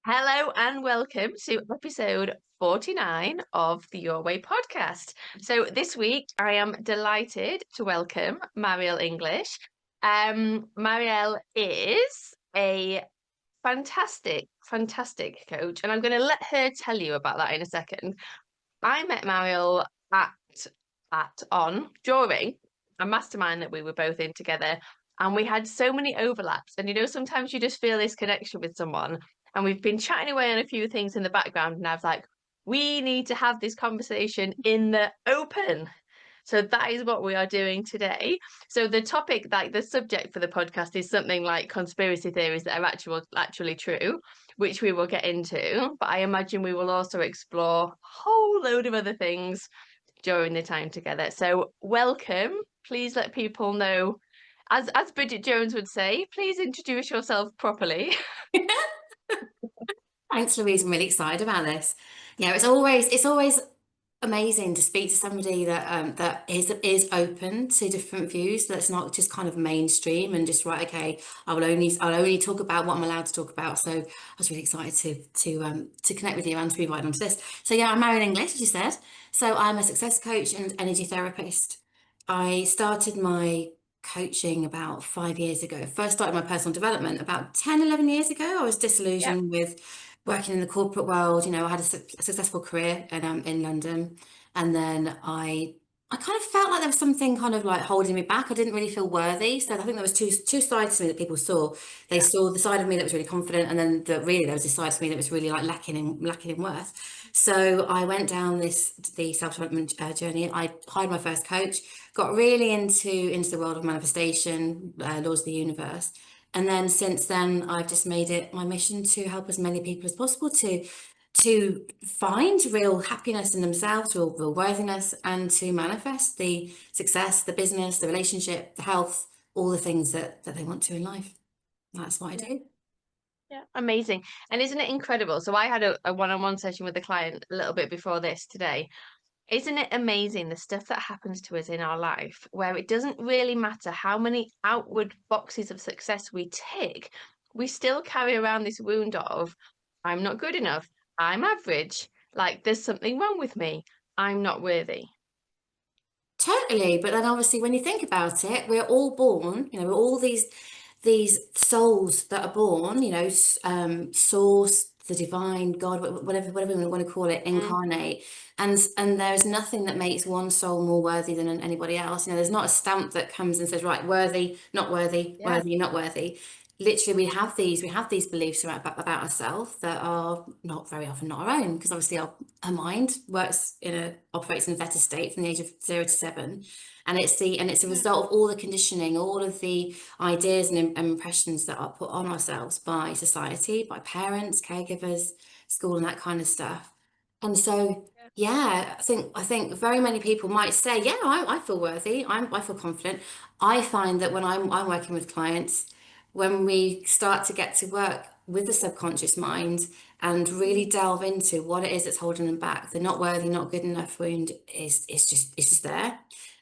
Hello and welcome to episode 49 of the Your Way podcast. So this week I am delighted to welcome Mariel English. Mariel is a fantastic coach, and I'm going to let her tell you about that in a second. I met Mariel during a mastermind that we were both in together, and we had so many overlaps. And sometimes you just feel this connection with someone, and we've been chatting away on a few things in the background, and I was like, we need to have this conversation in the open. So that is what we are doing today. So the topic, like the subject for the podcast, is something like conspiracy theories that are actually true, which we will get into. But I imagine we will also explore a whole load of other things during the time together. So welcome. Please let people know, as Bridget Jones would say, please introduce yourself properly. Thanks, Louise. I'm really excited about this. Yeah, it's always amazing to speak to somebody that is open to different views. That's not just kind of mainstream and just right. Okay, I'll only talk about what I'm allowed to talk about. So I was really excited to connect with you and to be invited onto this. So yeah, I'm Mariel English, as you said. So I'm a success coach and energy therapist. I started my coaching about 5 years ago. First started my personal development about 10, 11 years ago. I was Yep. disillusioned with working in the corporate world. I had a successful career in London, and then I kind of felt like there was something kind of like holding me back. I didn't really feel worthy. So I think there was two sides to me that people saw. They Yeah. saw the side of me that was really confident, and then really there was this side to me that was really like lacking in worth. So I went down the self-development journey. I hired my first coach, got really into the world of manifestation, laws of the universe. And then since then, I've just made it my mission to help as many people as possible to find real happiness in themselves, real worthiness, and to manifest the success, the business, the relationship, the health, all the things that they want to in life. That's what I Yeah. do. Yeah, amazing. And isn't it incredible? So I had a one-on-one session with a client a little bit before this today. Isn't it amazing the stuff that happens to us in our life where it doesn't really matter how many outward boxes of success we tick, we still carry around this wound of, I'm not good enough, I'm average, like there's something wrong with me, I'm not worthy. Totally. But then obviously when you think about it, we're all born, we're all these souls that are born, source, the divine, God, whatever we want to call it, Mm, incarnate. And there's nothing that makes one soul more worthy than anybody else. There's not a stamp that comes and says, right, worthy, not worthy, yeah, worthy, not worthy. Literally, we have these beliefs about ourselves that are not very often not our own, because obviously our mind operates in a theta state from the age of 0 to 7, and it's a yeah, result of all the conditioning, all of the ideas and impressions that are put on ourselves by society, by parents, caregivers, school, and that kind of stuff. And so, yeah, yeah, I think very many people might say, yeah, I feel worthy, I feel confident. I find that when I'm working with clients, when we start to get to work with the subconscious mind and really mm, delve into what it is that's holding them back, the not worthy, not good enough wound it's just there.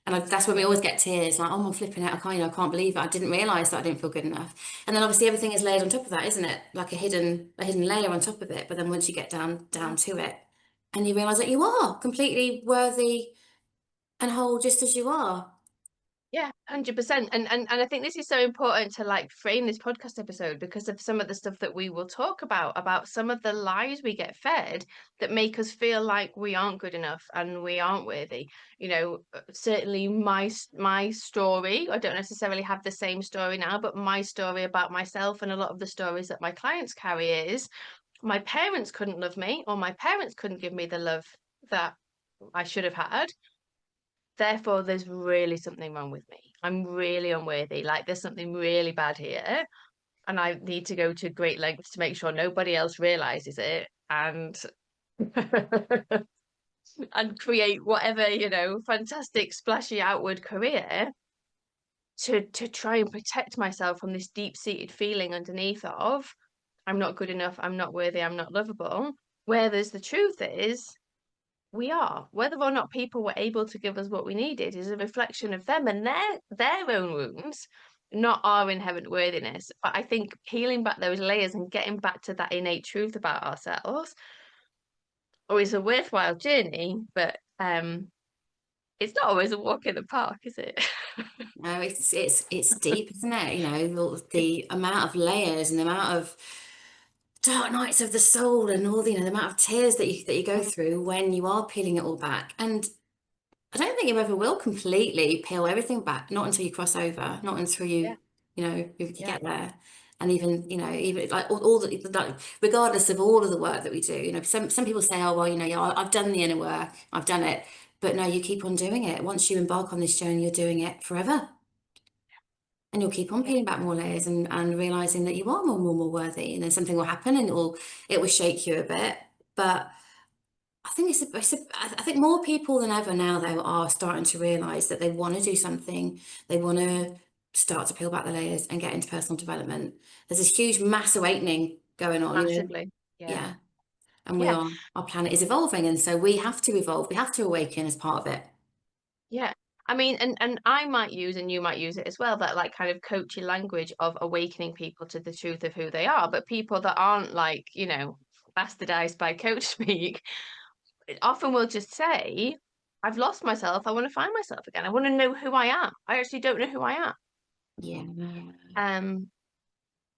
And that's when we always get tears, like, oh, I'm flipping out. I can't believe it. I didn't realize that I didn't feel good enough. And then obviously everything is layered on top of that, isn't it? Like a hidden layer on top of it. But then once you get down yeah. to it, and you realize that you are completely worthy and whole just as you are. Yeah, 100%. And I think this is so important to like frame this podcast episode because of some of the stuff that we will talk about some of the lies we get fed that make us feel like we aren't good enough and we aren't worthy. Certainly my story, I don't necessarily have the same story now, but my story about myself and a lot of the stories that my clients carry is my parents couldn't love me or my parents couldn't give me the love that I should have had. Therefore, there's really something wrong with me. I'm really unworthy. Like there's something really bad here. And I need to go to great lengths to make sure nobody else realizes it and and create whatever, fantastic splashy outward career to try and protect myself from this deep-seated feeling underneath of I'm not good enough, I'm not worthy, I'm not lovable. Whereas the truth is we are. Whether or not people were able to give us what we needed is a reflection of them and their own wounds. not our inherent worthiness, but I think peeling back those layers and getting back to that innate truth about ourselves always a worthwhile journey, but it's not always a walk in the park, is it? No, it's deep, isn't it? You know, the amount of layers and the amount of dark nights of the soul and all the, you know, the amount of tears that you go through when you are peeling it all back. And I don't think you ever will completely peel everything back, not until you cross over, not until Yeah, you yeah, get there. And even, you know, even like all the, like, regardless of all of the work that we do, you know, some people say, oh, well, you know, yeah, I've done the inner work, I've done it. But no, you keep on doing it. Once you embark on this journey, you're doing it forever. And you'll keep on yeah, peeling back more layers and realizing that you are more worthy. And then something will happen and it will shake you a bit. But I think I think more people than ever now, though, are starting to realize that they want to do something. They want to start to peel back the layers and get into personal development. There's this huge mass awakening going on, you know. massively. Yeah, Yeah. And yeah, our planet is evolving. And so we have to evolve. We have to awaken as part of it. yeah. I mean, and I might use, and you might use it as well, that like kind of coachy language of awakening people to the truth of who they are. But people that aren't like, bastardized by coach speak, often will just say, I've lost myself. I want to find myself again. I want to know who I am. I actually don't know who I am. Yeah. Um,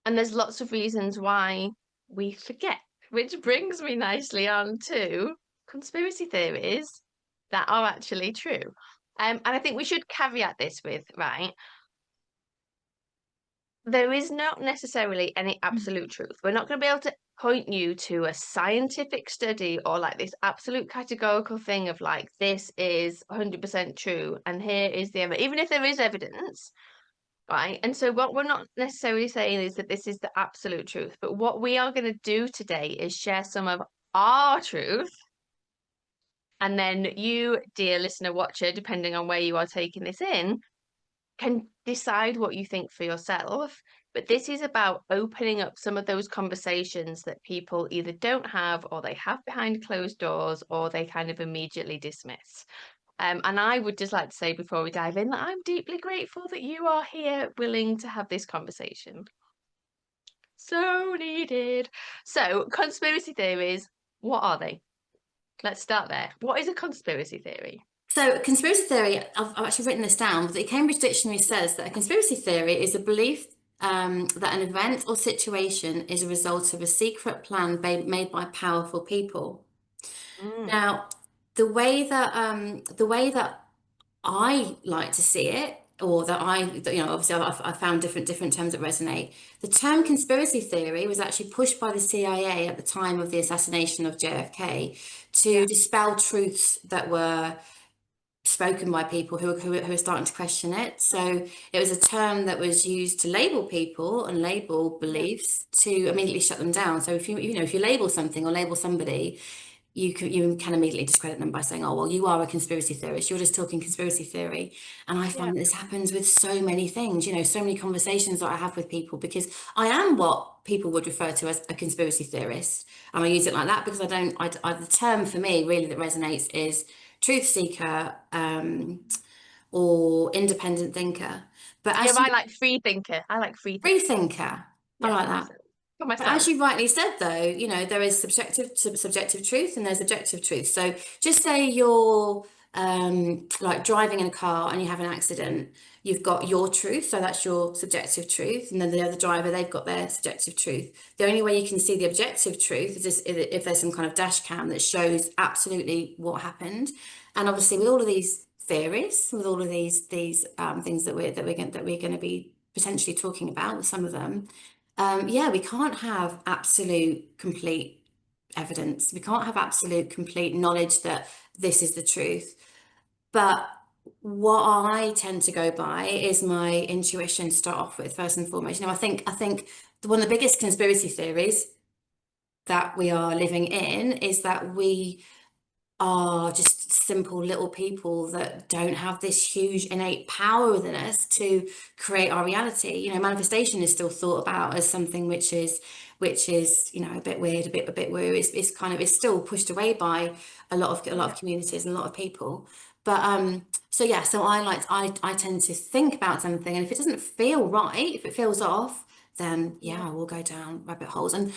and there's lots of reasons why we forget, which brings me nicely on to conspiracy theories that are actually true. And I think we should caveat this with, right, there is not necessarily any absolute truth. We're not going to be able to point you to a scientific study or like this absolute categorical thing of like, this is 100% true. And here is the evidence, even if there is evidence, right? And so, what we're not necessarily saying is that this is the absolute truth, but what we are going to do today is share some of our truth. And then you, dear listener, watcher, depending on where you are taking this in, can decide what you think for yourself. But this is about opening up some of those conversations that people either don't have or they have behind closed doors or they kind of immediately dismiss. And I would just like to say before we dive in that I'm deeply grateful that you are here willing to have this conversation. So needed. So, conspiracy theories, what are they? Let's start there. What is a conspiracy theory? So, conspiracy theory, I've actually written this down, but the Cambridge Dictionary says that a conspiracy theory is a belief that an event or situation is a result of a secret plan made by powerful people. Mm, Now, the way that I like to see it, or obviously I found different terms that resonate. The term conspiracy theory was actually pushed by the CIA at the time of the assassination of JFK to yeah, dispel truths that were spoken by people who are starting to question it. So it was a term that was used to label people and label yeah, beliefs to immediately shut them down. So if you label something or label somebody, you can immediately discredit them by saying, oh, well, you are a conspiracy theorist. You're just talking conspiracy theory. And I yeah, find that this happens with so many things, so many conversations that I have with people because I am what people would refer to as a conspiracy theorist. And I use it like that because the term for me really that resonates is truth seeker, or independent thinker. But yeah. as I you like free thinker. I like free free thinker. thinker, I Yeah, like for that. myself. For But as myself. you rightly said, though, there is subjective truth and there's objective truth. So just say you're like driving in a car and you have an accident, you've got your truth, so that's your subjective truth, and then the other driver, they've got their subjective truth. The only way you can see the objective truth is if there's some kind of dash cam that shows absolutely what happened. And obviously, with all of these theories, with all of these things that we're going to be potentially talking about, with some of them. Yeah, we can't have absolute complete evidence. We can't have absolute complete knowledge that this is the truth. But what I tend to go by is my intuition to start off with first and foremost. I think one of the biggest conspiracy theories that we are living in is that we are just simple little people that don't have this huge innate power within us to create our reality. Manifestation is still thought about as something which is a bit weird, a bit woo. It's still pushed away by a lot of Yeah. communities and a lot of people. But So yeah, so I tend to think about something, and if it doesn't feel right, if it feels off, then Yeah. yeah, I will go down rabbit holes. And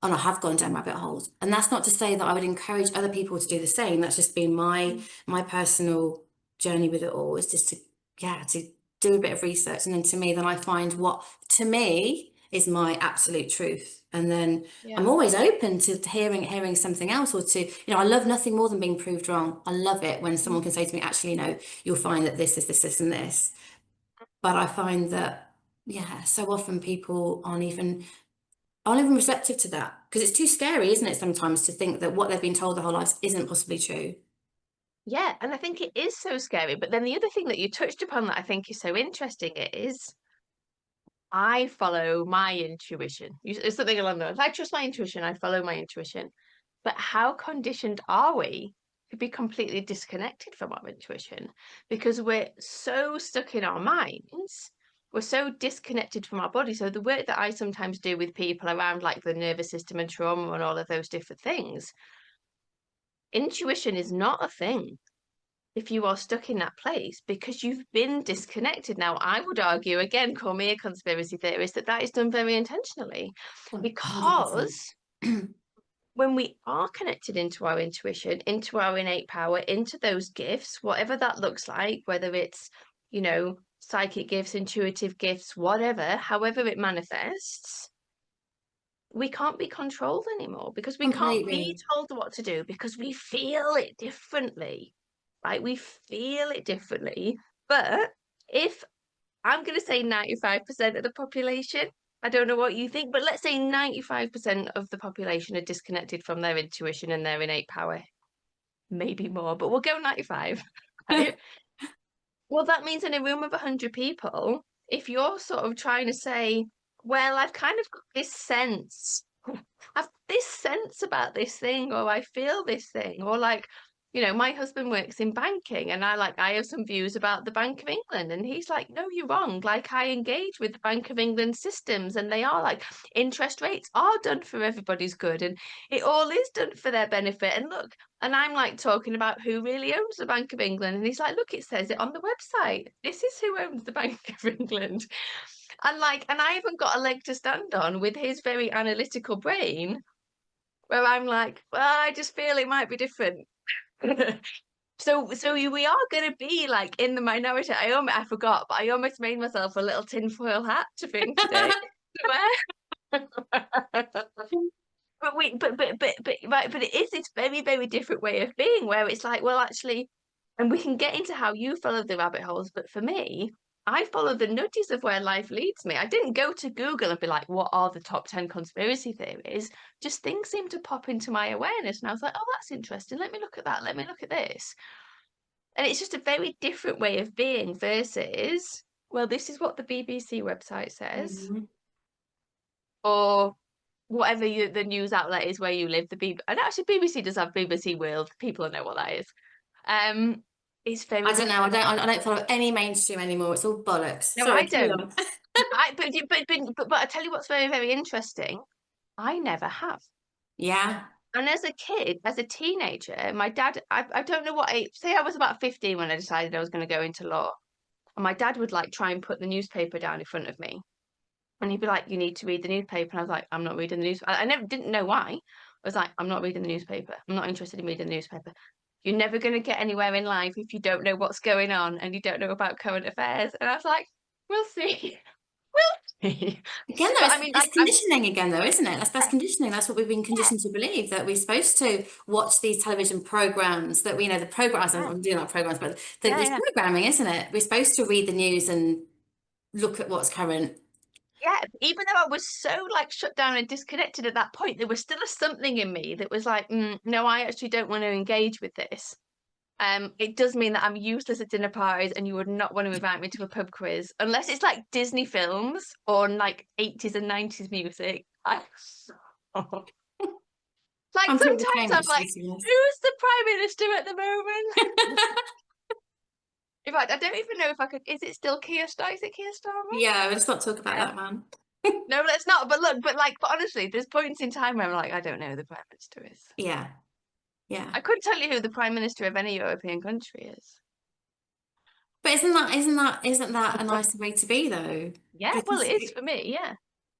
I have gone down rabbit holes. And that's not to say that I would encourage other people to do the same. That's just been my personal journey with it all, is just to, yeah, to do a bit of research. And then to me, then I find what to me is my absolute truth. And then I'm Yeah. always open to hearing something else, or to, I love nothing more than being proved wrong. I love it when someone can say to me, actually, no, you'll find that this, and this. But I find that, yeah, so often people aren't even receptive to that, because it's too scary, isn't it, sometimes, to think that what they've been told their whole lives isn't possibly true. Yeah, and I think it is so scary. But then the other thing that you touched upon that I think is so interesting is I follow my intuition. It's something along those. I trust my intuition. I follow my intuition. But how conditioned are we to be completely disconnected from our intuition? Because we're so stuck in our minds. We're so disconnected from our body. So the work that I sometimes do with people around like the nervous system and trauma and all of those different things, intuition is not a thing if you are stuck in that place because you've been disconnected. Now, I would argue, again, call me a conspiracy theorist, that that is done very intentionally 100%. because when we are connected into our intuition, into our innate power, into those gifts, whatever that looks like, whether it's, psychic gifts, intuitive gifts, whatever, however it manifests, we can't be controlled anymore because we can't be Completely. told what to do because we feel it differently, right? We feel it differently. But if I'm going to say 95% of the population, I don't know what you think, but let's say 95% of the population are disconnected from their intuition and their innate power, maybe more, but we'll go 95, right? Well, that means in a room of 100 people, if you're sort of trying to say, well, I've kind of got this sense, I've this sense about this thing, or I feel this thing, or like, my husband works in banking and I have some views about the Bank of England. And he's like, no, you're wrong. Like, I engage with the Bank of England systems, and they are like, interest rates are done for everybody's good, and it all is done for their benefit. And look, and I'm like talking about who really owns the Bank of England. And he's like, look, it says it on the website. This is who owns the Bank of England. And I haven't got a leg to stand on with his very analytical brain, where I'm like, well, I just feel it might be different. So we are going to be like in the minority. I forgot, but I almost made myself a little tinfoil hat to bring today to wear. But it is this very, very different way of being where it's like, well, actually, and we can get into how you follow the rabbit holes, but for me, I follow the nudges of where life leads me. I didn't go to Google and be like, what are the top 10 conspiracy theories? Just things seemed to pop into my awareness. And I was like, oh, that's interesting. Let me look at that. Let me look at this. And it's just a very different way of being versus, well, this is what the BBC website says, Mhm. or whatever the news outlet is where you live, and actually BBC does have BBC World. People know what that is. Um, it's very I don't know. I different. don't. I don't follow any mainstream anymore. It's all bollocks. No, Sorry, I carry don't. on. But I tell you what's very, very interesting. I never have. Yeah. And as a kid, as a teenager, my dad, I don't know what say I was about 15 when I decided I was going to go into law. And my dad would like try and put the newspaper down in front of me. And he'd be like, you need to read the newspaper. And I was like, I'm not reading the news. I never didn't know why. I was like, I'm not reading the newspaper. I'm not interested in reading the newspaper. You're never going to get anywhere in life if you don't know what's going on and you don't know about current affairs. And I was like, we'll see. We'll see. Again, though, But it's, I mean, it's I'm conditioning again, though, isn't it? That's yeah, conditioning. That's what we've been yeah, conditioned to believe, that we're supposed to watch these television programs, that we know the programs, yeah, I'm doing like programs, but yeah, it's yeah. programming, isn't it? We're supposed to read the news and look at what's current. Yeah, even though I was so like shut down and disconnected at that point, there was still a something in me that was like, no, I actually don't want to engage with this. It does mean that I'm useless at dinner parties, and you would not want to invite me to a pub quiz unless it's like Disney films or like 80s and 90s music. Like I'm pretty the sometimes same, I'm actually, like, to be honest. who's the prime minister at the moment? In fact, I don't even know if I could. Is it still Keir Starmer? Is it Keir Starmer? Yeah, let's not talk about Yeah. that, man. No, let's not. But look, but honestly, there's points in time where I'm like, I don't know who the prime minister is. Yeah, yeah. I couldn't tell you who the prime minister of any European country is. But isn't that a nicer way to be though? Yeah, well, Because it is for me. Yeah,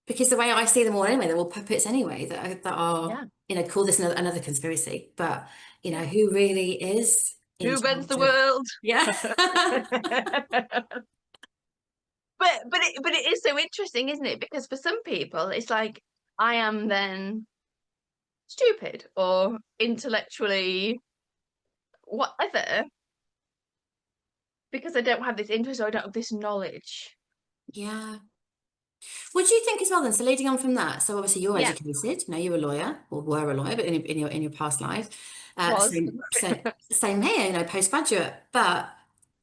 because the way I see them all anyway, they're all puppets anyway that are yeah, call this another conspiracy, but yeah. who really is in Who runs charge the of? world? Yeah. But it is so interesting, isn't it? Because for some people, it's like I am then stupid or intellectually whatever because I don't have this interest or I don't have this knowledge. Yeah. What do you think as well then? So leading on from that, so obviously you're Yeah, educated, you're a lawyer or were a lawyer, but in your past life, was. same here, postgraduate. But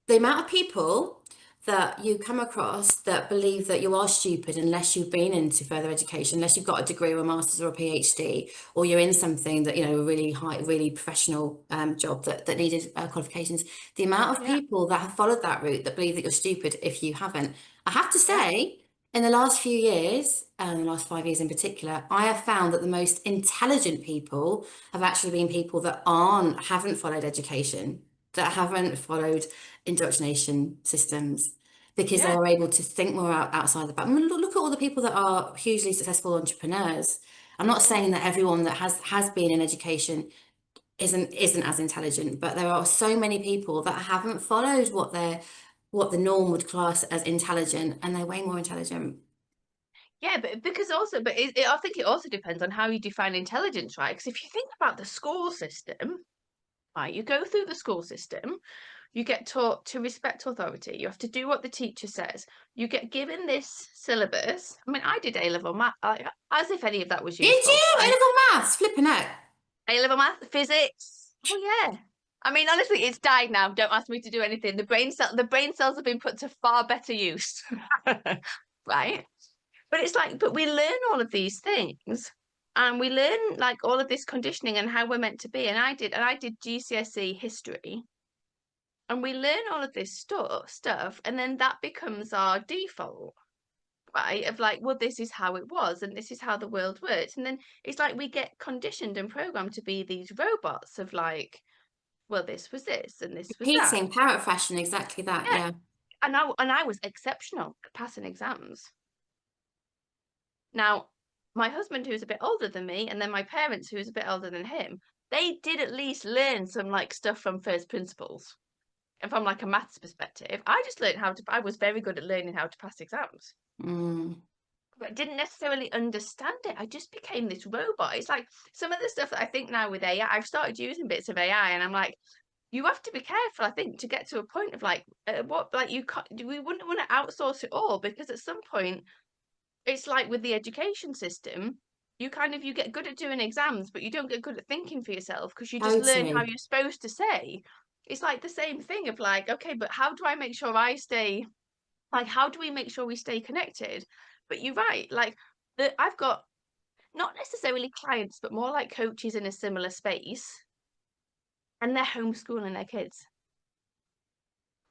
the amount of people that you come across that believe that you are stupid unless you've been into further education, unless you've got a degree or a master's or a PhD, or you're in something that, a really high, really professional job that needed qualifications. The amount of Yeah, people that have followed that route that believe that you're stupid if you haven't. I have to yeah, say, in the last few years, and the last 5 years in particular, I have found that the most intelligent people have actually been people that haven't followed education, that haven't followed indoctrination systems, because they yeah. are able to think more outside the box. I mean, look at all the people that are hugely successful entrepreneurs. I'm not Mm. saying that everyone that has been in education isn't as intelligent, but there are so many people that haven't followed what the norm would class as intelligent, and they're way more intelligent. Yeah, but because also, I think it also depends on how you define intelligence, right? Because if you think about the school system, right, you go through the school system, you get taught to respect authority. You have to do what the teacher says. You get given this syllabus. I mean, I did A-level math, like, as if any of that was Did useful. you? A-level maths, flipping out. A-level math, physics. Oh yeah. I mean, honestly, it's died now. Don't ask me to do anything. The brain cells have been put to far better use, right? But it's like, but we learn all of these things, and we learn like all of this conditioning and how we're meant to be. And I did GCSE history, and we learn all of this stuff, and then that becomes our default, right? Of like, well, this is how it was, and this is how the world works, and then it's like we get conditioned and programmed to be these robots of like, well, this was this, and this was that. Repeating, parrot fashion, exactly that. Yeah, Yeah. and I was exceptional at passing exams. Now, my husband, who's a bit older than me, and then my parents, who's a bit older than him, they did at least learn some like stuff from first principles and from like a maths perspective. I just learned I was very good at learning how to pass exams, Mm. but I didn't necessarily understand it. I just became this robot. It's like some of the stuff that I think now with AI, I've started using bits of AI, and I'm like, you have to be careful, I think, to get to a point of like, what, like, you can't, we wouldn't want to outsource it all because at some point, it's like with the education system, you get good at doing exams, but you don't get good at thinking for yourself because you just learn how Totally. you're supposed to say. It's like the same thing of like, okay, but how do I make sure I stay like how do we make sure we stay connected? But you're right, like I've got not necessarily clients, but more like coaches in a similar space, and they're homeschooling their kids.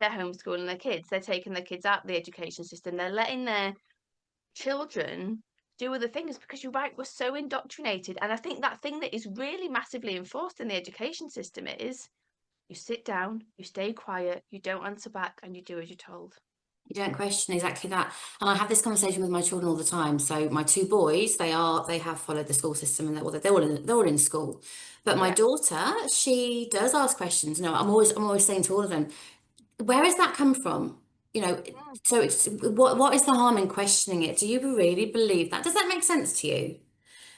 They're homeschooling their kids. They're taking their kids out of the education system. They're letting their children do other things because you're right, we're so indoctrinated. And I think that thing that is really massively enforced in the education system is you sit down, you stay quiet, you don't answer back, and you do as you're told. You don't question exactly that. And I have this conversation with my children all the time. So my two boys, they have followed the school system and they're all in school. But my Yeah. daughter, she does ask questions. I'm always saying to all of them, where has that come from? You know, Mm, so it's what is the harm in questioning it? Do you really believe that? Does that make sense to you?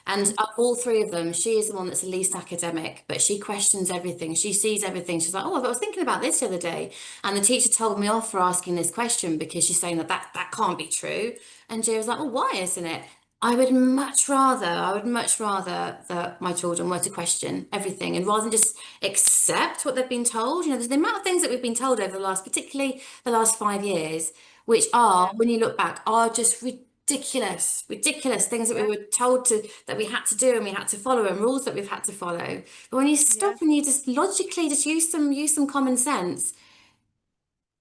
And mm, of all three of them, she is the one that's the least academic, but she questions everything. She sees everything. She's like, oh, I was thinking about this the other day. And the teacher told me off for asking this question because she's saying that can't be true. And Jay was like, well, why isn't it? I would much rather that my children were to question everything and rather than just accept what they've been told. There's the amount of things that we've been told over particularly the last 5 years, which yeah, when you look back, are just ridiculous things that we yeah, were told that we had to do and we had to follow and rules that we've had to follow. But when you yeah, stop and you just logically just use some common sense,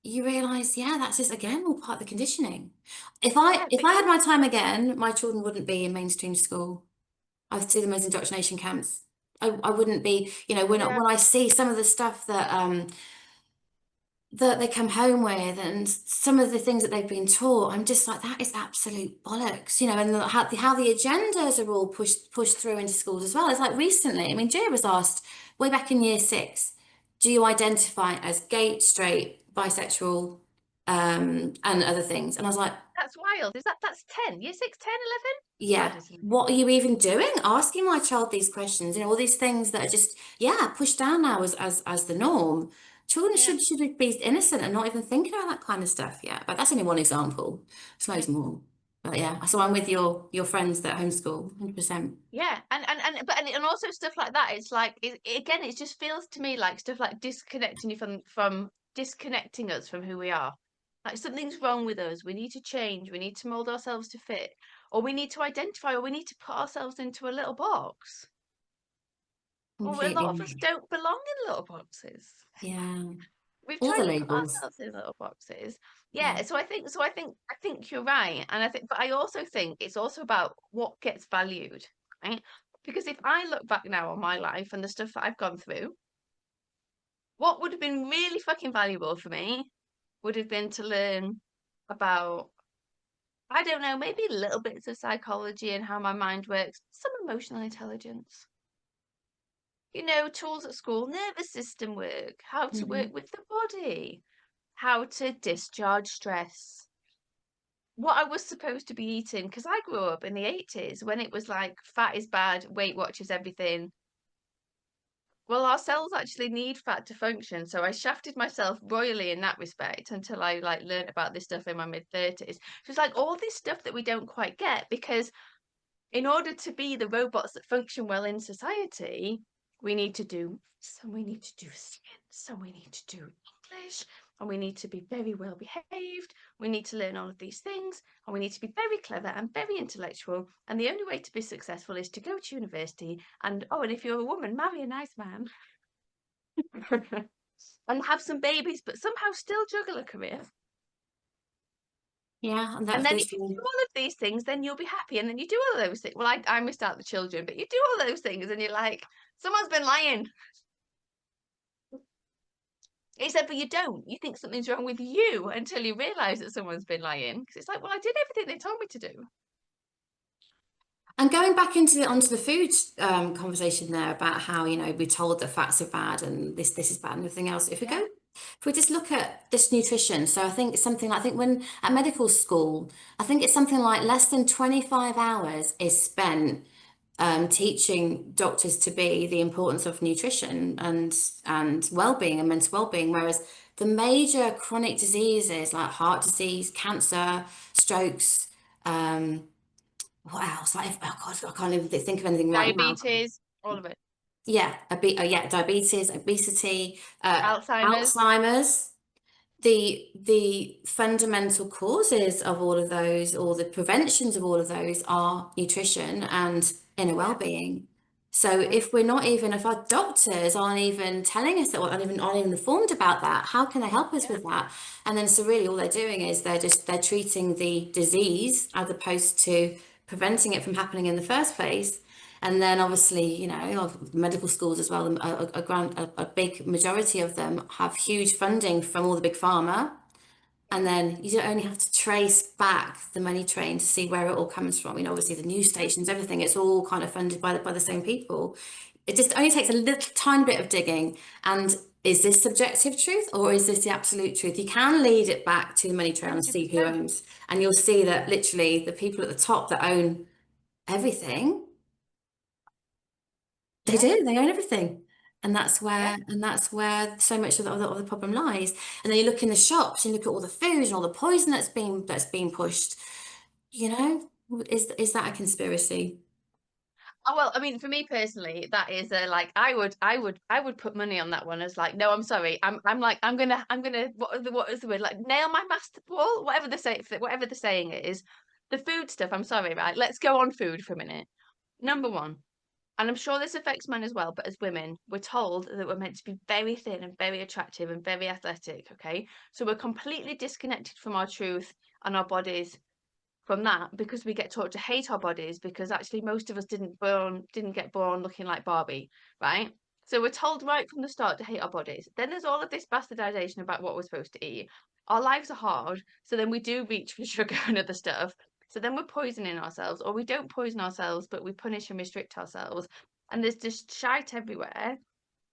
you realize, yeah, that's just again all part of the conditioning. If I yeah, if I had my time again, my children wouldn't be in mainstream school. I'd see them as indoctrination camps. I wouldn't be, when yeah, I see some of the stuff that that they come home with, and some of the things that they've been taught, I'm just like, that is absolute bollocks, you know, and how the agendas are all pushed through into schools as well. It's like recently, I mean, Gia was asked way back in year 6, do you identify as gay, straight, bisexual, and other things? And I was like, That's wild. That's 10? Year 6, 10, 11? yeah, Mad, isn't it? what are you even doing? Asking my child these questions, you know, all these things that are just, yeah, pushed down now as the norm. Children Yeah. should be innocent and not even thinking about that kind of stuff. Yeah, but that's only one example. There's loads more. But yeah, so I'm with your friends that homeschool, 100%. Yeah, and also stuff like that. It's like again, it just feels to me like stuff like disconnecting you from disconnecting us from who we are. Like something's wrong with us. We need to change. We need to mold ourselves to fit, or we need to identify, or we need to put ourselves into a little box. Well, a Completely lot of us agree. don't belong in little boxes. Yeah, We've all tried the to put labels. ourselves in little boxes. Yeah. Yeah, so I think you're right. And but I also think it's also about what gets valued, right? Because if I look back now on my life and the stuff that I've gone through, what would have been really fucking valuable for me would have been to learn about, I don't know, maybe little bits of psychology and how my mind works, some emotional intelligence. Tools at school, nervous system work, how to work Mhm. with the body, how to discharge stress, what I was supposed to be eating. Because I grew up in the 80s when it was like fat is bad, Weight Watchers everything. Well, our cells actually need fat to function. So I shafted myself royally in that respect until I like learned about this stuff in my mid 30s. So it's like all this stuff that we don't quite get because in order to be the robots that function well in society, we need to do so we need to do science, and we need to do English, and we need to be very well behaved. We need to learn all of these things, and we need to be very clever and very intellectual. And the only way to be successful is to go to university and and if you're a woman, marry a nice man and have some babies, but somehow still juggle a career. Yeah, and And that's then if you do literally. all of these things, then you'll be happy. And then you do all of those things. Well, I missed out the children, but you do all those things and you're like, someone's been lying. Except for you don't. You think something's wrong with you until you realize that someone's been lying. Because it's like, well, I did everything they told me to do. And going back into onto the food conversation there about how, you know, we're told that fats are bad and this is bad and everything else. Yeah, If we just look at this nutrition, so I think it's something I think when at medical school, I think it's something like less than 25 hours is spent teaching doctors to be the importance of nutrition and well-being and mental well-being, whereas the major chronic diseases like heart disease, cancer, strokes, um, what else? Like, oh God, I can't even think of anything right now. diabetes, all of it. Yeah, yeah, diabetes, obesity, Alzheimer's. Alzheimer's. The fundamental causes of all of those, or the preventions of all of those, are nutrition and inner Yeah, well-being. So yeah, if our doctors aren't even telling us that, or aren't even informed about that, how can they help us yeah, with that? And then so really all they're doing is they're treating the disease as opposed to preventing it from happening in the first place. And then obviously, you know, medical schools as well, a big majority of them have huge funding from all the big pharma. And yeah, then you don't only have to trace back the money train to see where it all comes from. You know, obviously the news yeah. stations, everything, it's all kind of funded by the same people. It just only takes a little tiny bit of digging. And is this subjective truth or is this the absolute truth? You can lead it back to the money trail and see who 100%. owns. And you'll see that literally the people at the top that own everything, they Yeah, do, they own everything. yeah. And that's where so much of the problem lies. And then you look in the shops and look at all the food and all the poison that's being pushed. You know, is that a conspiracy? Oh, well, I mean, for me personally, that is like I would put money on that one as like, no, I'm sorry. I'm gonna what is the word? Like nail my master wall, whatever the saying is. The food stuff, I'm sorry, right? Let's go on food for a minute. Number one, and I'm sure this affects men as well, but as women, we're told that we're meant to be very thin and very attractive and very athletic, okay? So we're completely disconnected from our truth and our bodies from that because we get taught to hate our bodies because actually most of us didn't get born looking like Barbie, right? So we're told right from the start to hate our bodies. Then there's all of this bastardization about what we're supposed to eat. Our lives are hard, so then we do reach for sugar and other stuff. So then we're poisoning ourselves, or we don't poison ourselves, but we punish and restrict ourselves. And there's just shite everywhere.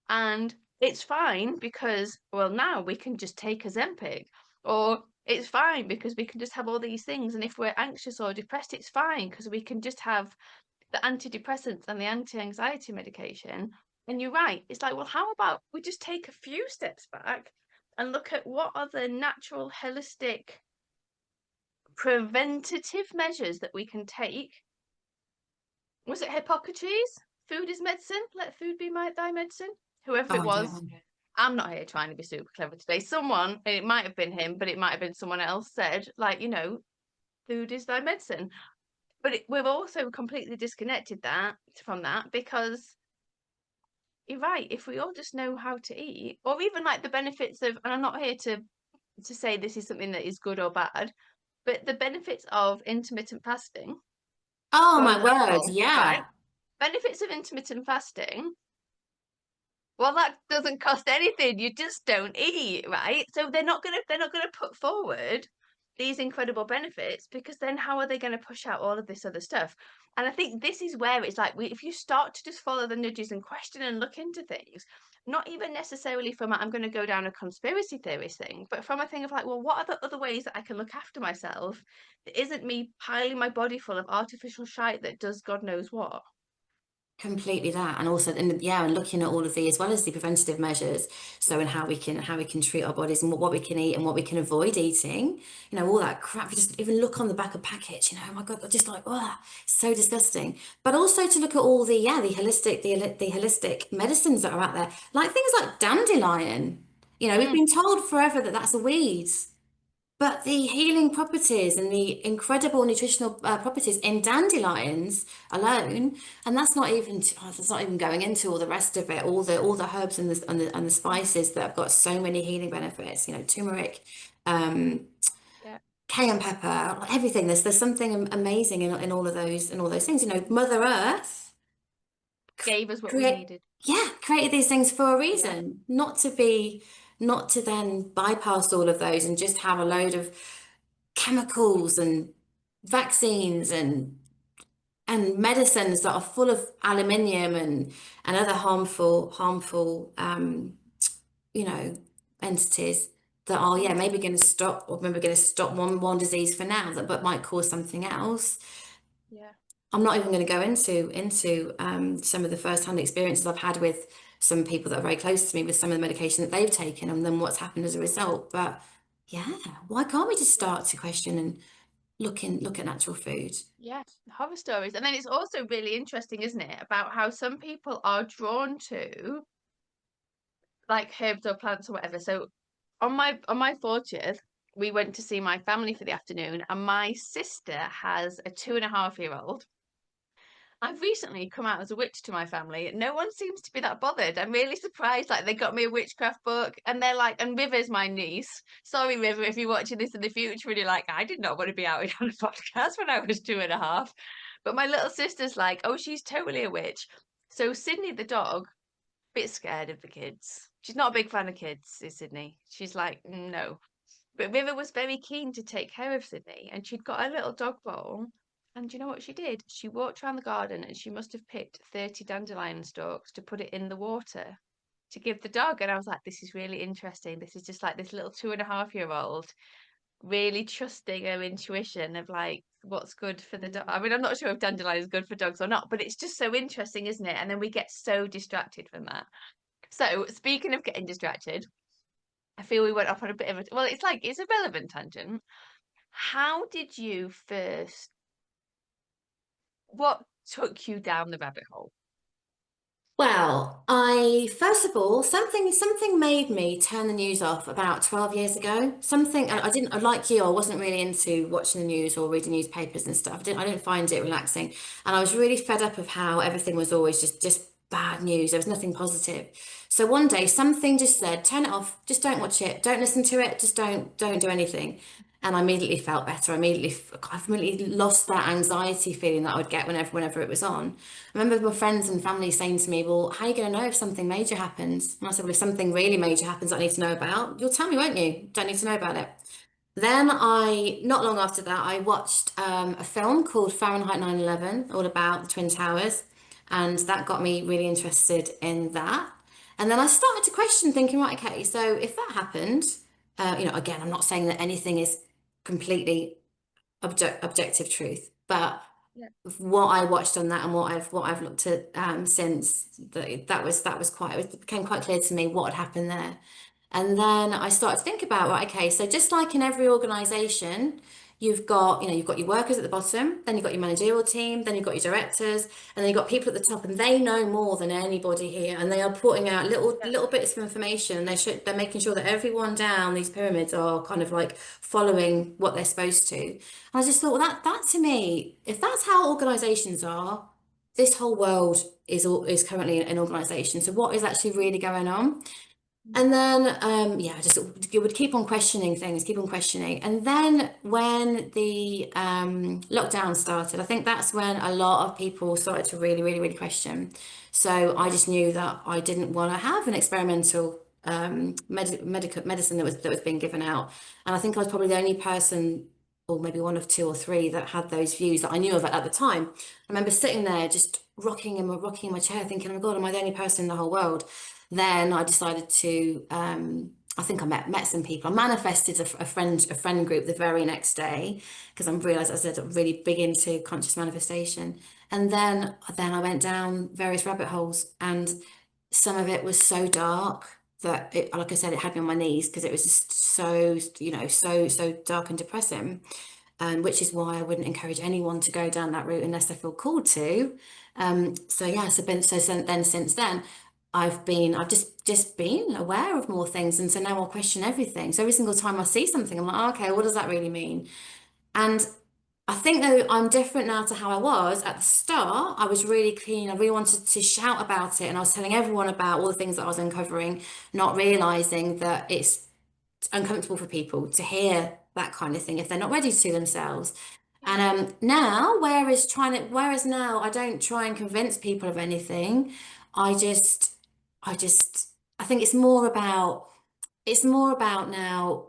And it's fine because, well, now we can just take Ozempic, or it's fine because we can just have all these things. And if we're anxious or depressed, it's fine because we can just have the antidepressants and the anti-anxiety medication. And you're right. It's like, well, how about we just take a few steps back and look at what are the natural, holistic, preventative measures that we can take. Was it Hippocrates? Food is medicine. Let food be thy medicine. Whoever Oh, it I was, don't know. I'm not here trying to be super clever today. Someone, and it might have been him, but it might have been someone else, said, like, food is thy medicine. But we've also completely disconnected that from that because you're right. If we all just know how to eat, or even like the benefits of, and I'm not here to say this is something that is good or bad, but the benefits of intermittent fasting, Oh for my word, example, right? yeah. Benefits of intermittent fasting. Well, that doesn't cost anything. You just don't eat, right? So they're not gonna put forward these incredible benefits because then how are they going to push out all of this other stuff? And I think this is where it's like if you start to just follow the nudges and question and look into things, not even necessarily from I'm going to go down a conspiracy theorist thing, but from a thing of like, well, what are the other ways that I can look after myself that isn't me piling my body full of artificial shite that does God knows what? Completely that, and also, and yeah, and looking at all of the as well as the preventative measures. So, and how we can treat our bodies and what we can eat and what we can avoid eating. All that crap. You just even look on the back of packets. Oh my God, just like oh, so disgusting. But also to look at all the holistic medicines that are out there, like things like dandelion. We've Mm, been told forever that that's a weed. But the healing properties and the incredible nutritional properties in dandelions alone, and that's not even going into all the rest of it, all the herbs and the spices that have got so many healing benefits. Turmeric, um, yeah, cayenne pepper, everything. There's something amazing in all those things. Mother Earth gave us what we create needed. yeah created these things for a Yeah. reason, not to then bypass all of those and just have a load of chemicals and vaccines and medicines that are full of aluminium and other harmful you know entities that are Mm, maybe going to stop, or maybe going to stop one disease for now, that but might cause something else. yeah. I'm not even going to go into some of the first-hand experiences I've had with some people that are very close to me with some of the medication that they've taken and then what's happened as a result. But yeah, why can't we just Yeah. start to question and look at natural food? Yeah, horror stories. And then it's also really interesting, isn't it, about how some people are drawn to like herbs or plants or whatever. So on my 40th, we went to see my family for the afternoon, and my sister has a 2.5-year-old. I've recently come out as a witch to my family. No one seems to be that bothered. I'm really surprised. Like they got me a witchcraft book, and they're like, and River's my niece. Sorry, River, if you're watching this in the future and you're like, I did not want to be out on a podcast when I was 2.5. But my little sister's like, oh, she's totally a witch. So Sydney the dog, bit scared of the kids. She's not a big fan of kids, is Sydney. She's like, no. But River was very keen to take care of Sydney, and she'd got a little dog bowl. And do you know what she did? She walked around the garden and she must have picked 30 dandelion stalks to put it in the water to give the dog. And I was like, this is really interesting. This is just like this little 2.5-year-old really trusting her intuition of like what's good for the dog. I mean, I'm not sure if dandelion is good for dogs or not, but it's just so interesting, isn't it? And then we get so distracted from that. So, speaking of getting distracted, I feel we went off on a bit of a well, it's a relevant tangent. How did you first what took you down the rabbit hole? Well, I first of all, something made me turn the news off about 12 years ago. Something Yeah. I didn't like you, I wasn't really into watching the news or reading newspapers and stuff. I didn't find it relaxing. And I was really fed up of how everything was always just bad news. There was nothing positive. So one day something just said, turn it off, just don't watch it, don't listen to it, just don't do anything. And I immediately felt better. I've immediately lost that anxiety feeling that I would get whenever it was on. I remember my friends and family saying to me, "Well, how are you going to know if something major happens?" And I said, "Well, if something really major happens that I need to know about, you'll tell me, won't you? Don't need to know about it." Then not long after that, I watched a film called Fahrenheit 9/11, all about the Twin Towers, and that got me really interested in that. And then I started to question, thinking, right, okay, so if that happened, again, I'm not saying that anything is completely objective truth, but Yeah. what I watched on that and what I've looked at since, it became quite clear to me what had happened there. And then I started to think about, right, okay, so just like in every organization, you've got your workers at the bottom, then you've got your managerial team, then you've got your directors, and then you've got people at the top, and they know more than anybody here, and they are putting out Yeah. little bits of information. They're making sure that everyone down these pyramids are kind of like following what they're supposed to. And I just thought, well, that to me, if that's how organizations are, this whole world is currently an organization. So what is actually really going on? And then, yeah, I just would keep on questioning things, keep on questioning. And then when the lockdown started, I think that's when a lot of people started to really, really, really question. So I just knew that I didn't want to have an experimental medicine that was being given out. And I think I was probably the only person, or maybe one of two or three, that had those views that I knew of at the time. I remember sitting there just rocking in my chair, thinking, "Oh my God, am I the only person in the whole world?" Then I decided to, I think I met some people. I manifested a friend group the very next day because I realized, as I said, I'm really big into conscious manifestation. And then I went down various rabbit holes, and some of it was so dark that like I said, it had me on my knees because it was just so, so dark and depressing. Which is why I wouldn't encourage anyone to go down that route unless they feel called to. So yeah, since then, I've just been aware of more things, and so now I'll question everything. So every single time I see something, I'm like, "Oh, okay, what does that really mean?" And I think though I'm different now to how I was at the start. I was really keen. I really wanted to shout about it, and I was telling everyone about all the things that I was uncovering, not realizing that it's uncomfortable for people to hear that kind of thing if they're not ready to themselves. And Yeah. now, whereas now I don't try and convince people of anything. I just, I just, I think it's more about now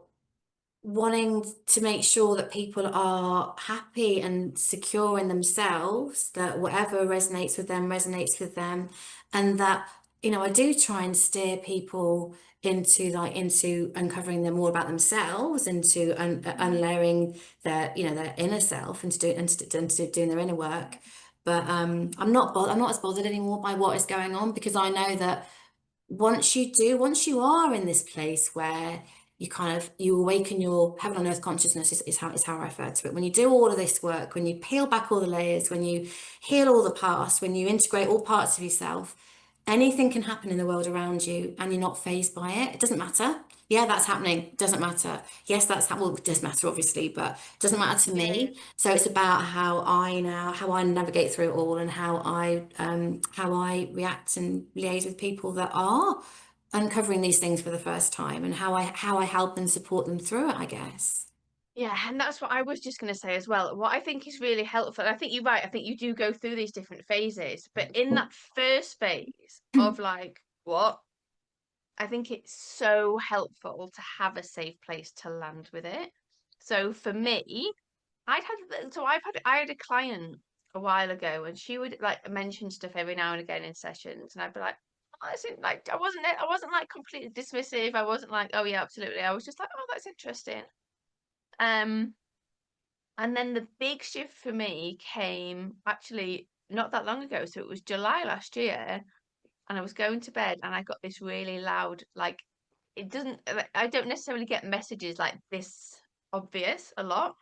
wanting to make sure that people are happy and secure in themselves, that whatever resonates with them, and that, I do try and steer people into uncovering them more about themselves, into Mhm. unlayering their inner self, into doing their inner work. But I'm not as bothered anymore by what is going on, because I know that once you are in this place where you awaken your heaven on earth consciousness, is how I refer to it. When you do all of this work, when you peel back all the layers, when you heal all the past, when you integrate all parts of yourself, anything can happen in the world around you and you're not phased by it. It doesn't matter. Yeah, that's happening. Doesn't matter. Yes, well, it does matter obviously, but it doesn't matter to Yeah, yeah. me. So it's about how I navigate through it all, and how I react and liaise with people that are uncovering these things for the first time, and how I help and support them through it, I guess. Yeah, and that's what I was just going to say as well. What I think is really helpful, and I think you're right, I think you do go through these different phases, but in that first phase of like, what? I think it's so helpful to have a safe place to land with it. So for me, I had a client a while ago, and she would like mention stuff every now and again in sessions, and I'd be like, oh, I wasn't like completely dismissive. I wasn't like, oh yeah, absolutely. I was just like, oh, that's interesting. Um, and then the big shift for me came actually not that long ago. So it was July last year, and I was going to bed, and I got this really loud, like, I don't necessarily get messages like this obvious a lot,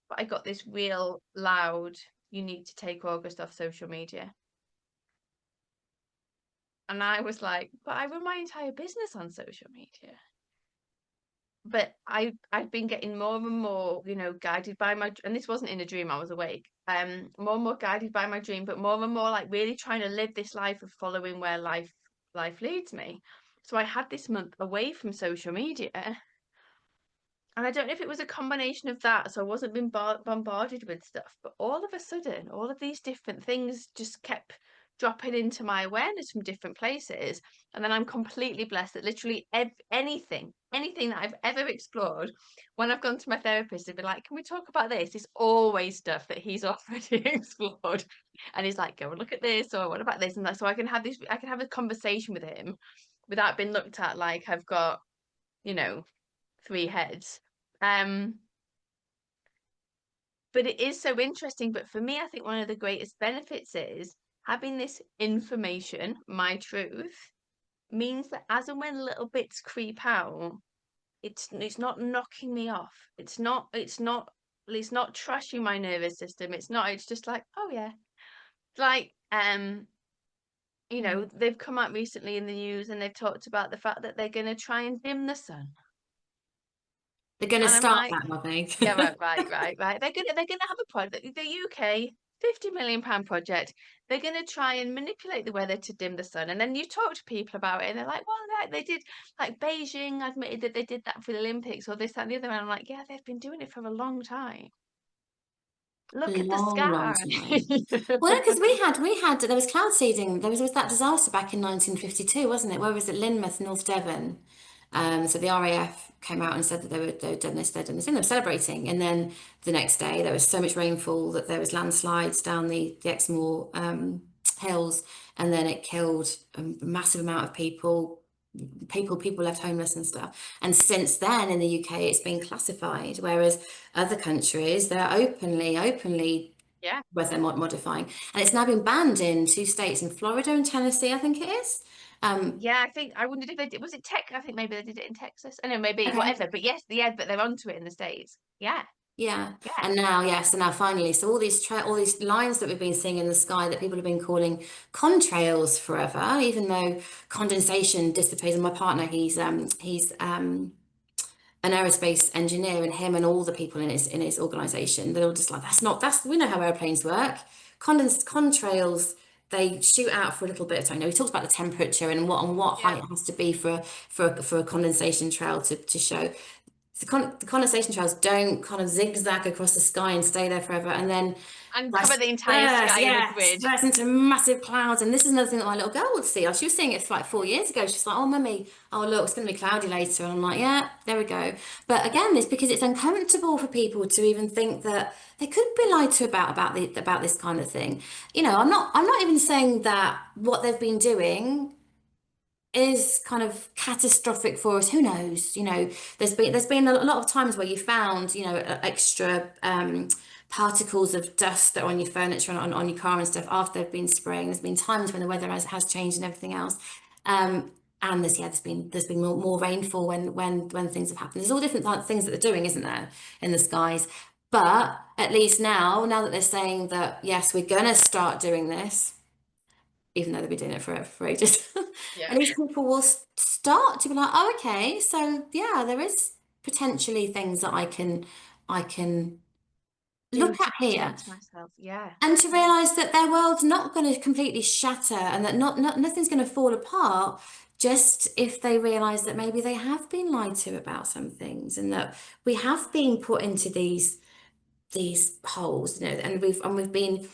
but I got this real loud, you need to take August off social media. And I was like, but I run my entire business on social media. But I've been getting more and more, guided by and this wasn't in a dream, I was awake. More and more guided by my dream, but more and more like really trying to live this life of following where life leads me. So I had this month away from social media, And I don't know if it was a combination of that, so I wasn't being bombarded with stuff, but all of a sudden, all of these different things just kept dropping into my awareness from different places. And then I'm completely blessed that literally anything that I've ever explored, when I've gone to my therapist, they'd be like, "Can we talk about this?" It's always stuff that he's already explored. And he's like, "Go and look at this," or "What about this?" And so I can have a conversation with him without being looked at like I've got, you know, three heads. Um, but it is so interesting. But for me, I think one of the greatest benefits is having this information, my truth, means that as and when little bits creep out, it's not knocking me off. It's not trashing my nervous system. It's just like, oh yeah. Like Mm. they've come out recently in the news and they've talked about the fact that they're gonna try and dim the sun. They're going to And I'm start like, that, I think. yeah, right. They're gonna have a project, the UK £50 million project. They're gonna try and manipulate the weather to dim the sun. And then you talk to people about it, and they're like, well, they did, like Beijing admitted that they did that for the Olympics, or this, that, and the other. And I'm like, yeah, they've been doing it for a long time. Look at the Long, long sky. time. Well, no, because we had there was cloud seeding. There was that disaster back in 1952, wasn't it? Where was it? Lynmouth, North Devon. So the RAF came out and said that they'd done this, they'd done this, and they were celebrating. And then the next day, there was so much rainfall that there was landslides down the Exmoor hills, and then it killed a massive amount of people. People left homeless and stuff. And since then, in the UK, it's been classified, whereas other countries, they're openly Yeah. weather modifying, and it's now been banned in two states, in Florida and Tennessee, I think it is. Um, Yeah, I wondered if they did, was it tech? I think maybe they did it in Texas. I know, maybe okay, whatever. But yes, yeah, but they're onto it in the States. Yeah, yeah, yeah, and now, yes, and now finally, so all these lines that we've been seeing in the sky that people have been calling contrails forever, even though condensation dissipates. And my partner, he's an aerospace engineer, and him and all the people in his organization, they're all just like, that's we know how airplanes work. Contrails, they shoot out for a little bit of time. You know, we talked about the temperature and what yeah. height it has to be for a condensation trail to show. The condensation trails don't kind of zigzag across the sky and stay there forever, and then And cover the entire disperse, sky in a yeah, grid. disperse into massive clouds. And this is another thing that my little girl would see. She was seeing it for like 4 years ago. She's like, "Oh, mummy, oh look, it's going to be cloudy later." And I'm like, "Yeah, there we go." But again, it's because it's uncomfortable for people to even think that they could be lied to about this kind of thing. You know, I'm not even saying that what they've been doing is kind of catastrophic for us. Who knows? You know, there's been a lot of times where you found, you know, extra particles of dust that are on your furniture and on your car and stuff after they've been spraying. There's been times when the weather has changed and everything else. And there's been more rainfall when things have happened. There's all different things that they're doing, isn't there, in the skies. But at least now that they're saying that yes, we're gonna start doing this, even though they've been doing it for ages. Yeah. At least people will start to be like, oh, okay, so yeah, there is potentially things that I can Do look to at here, protect myself. Yeah. and to Yeah. realize that their world's not going to completely shatter, and that nothing's going to fall apart just if they realize that maybe they have been lied to about some things, and that we have been put into these holes, you know, and we've been,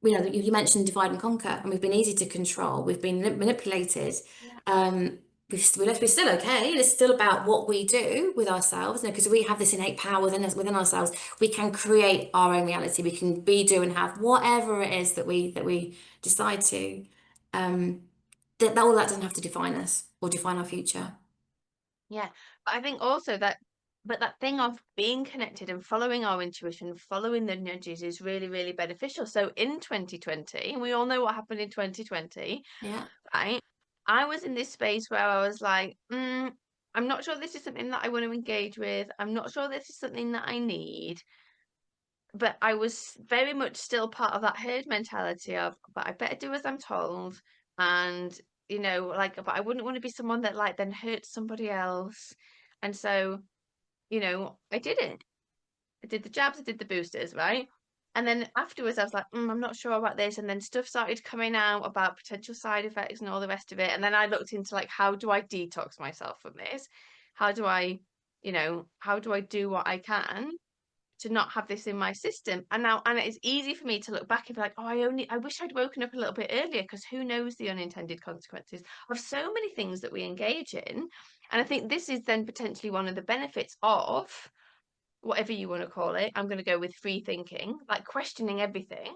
you know, you mentioned divide and conquer, and we've been easy to control. We've been manipulated. Yeah. Um, we're still okay. It's still about what we do with ourselves, because we have this innate power within ourselves. We can create our own reality. We can be, do, and have whatever it is that we decide to. Um, that all that doesn't have to define us or define our future. Yeah. But I think also that thing of being connected and following our intuition, following the nudges is really, really beneficial. So in 2020, and we all know what happened in 2020, Yeah. right? I was in this space where I was like, I'm not sure this is something that I want to engage with. I'm not sure this is something that I need. But I was very much still part of that herd mentality of, but I better do as I'm told. And, like, but I wouldn't want to be someone that like then hurts somebody else. And so, I did it. I did the jabs, I did the boosters, right? And then afterwards, I was like, I'm not sure about this. And then stuff started coming out about potential side effects and all the rest of it. And then I looked into like, how do I detox myself from this? How do I how do I do what I can to not have this in my system? And now, and it's easy for me to look back and be like, oh, I wish I'd woken up a little bit earlier, because who knows the unintended consequences of so many things that we engage in. And I think this is then potentially one of the benefits of whatever you want to call it. I'm going to go with free thinking, like questioning everything,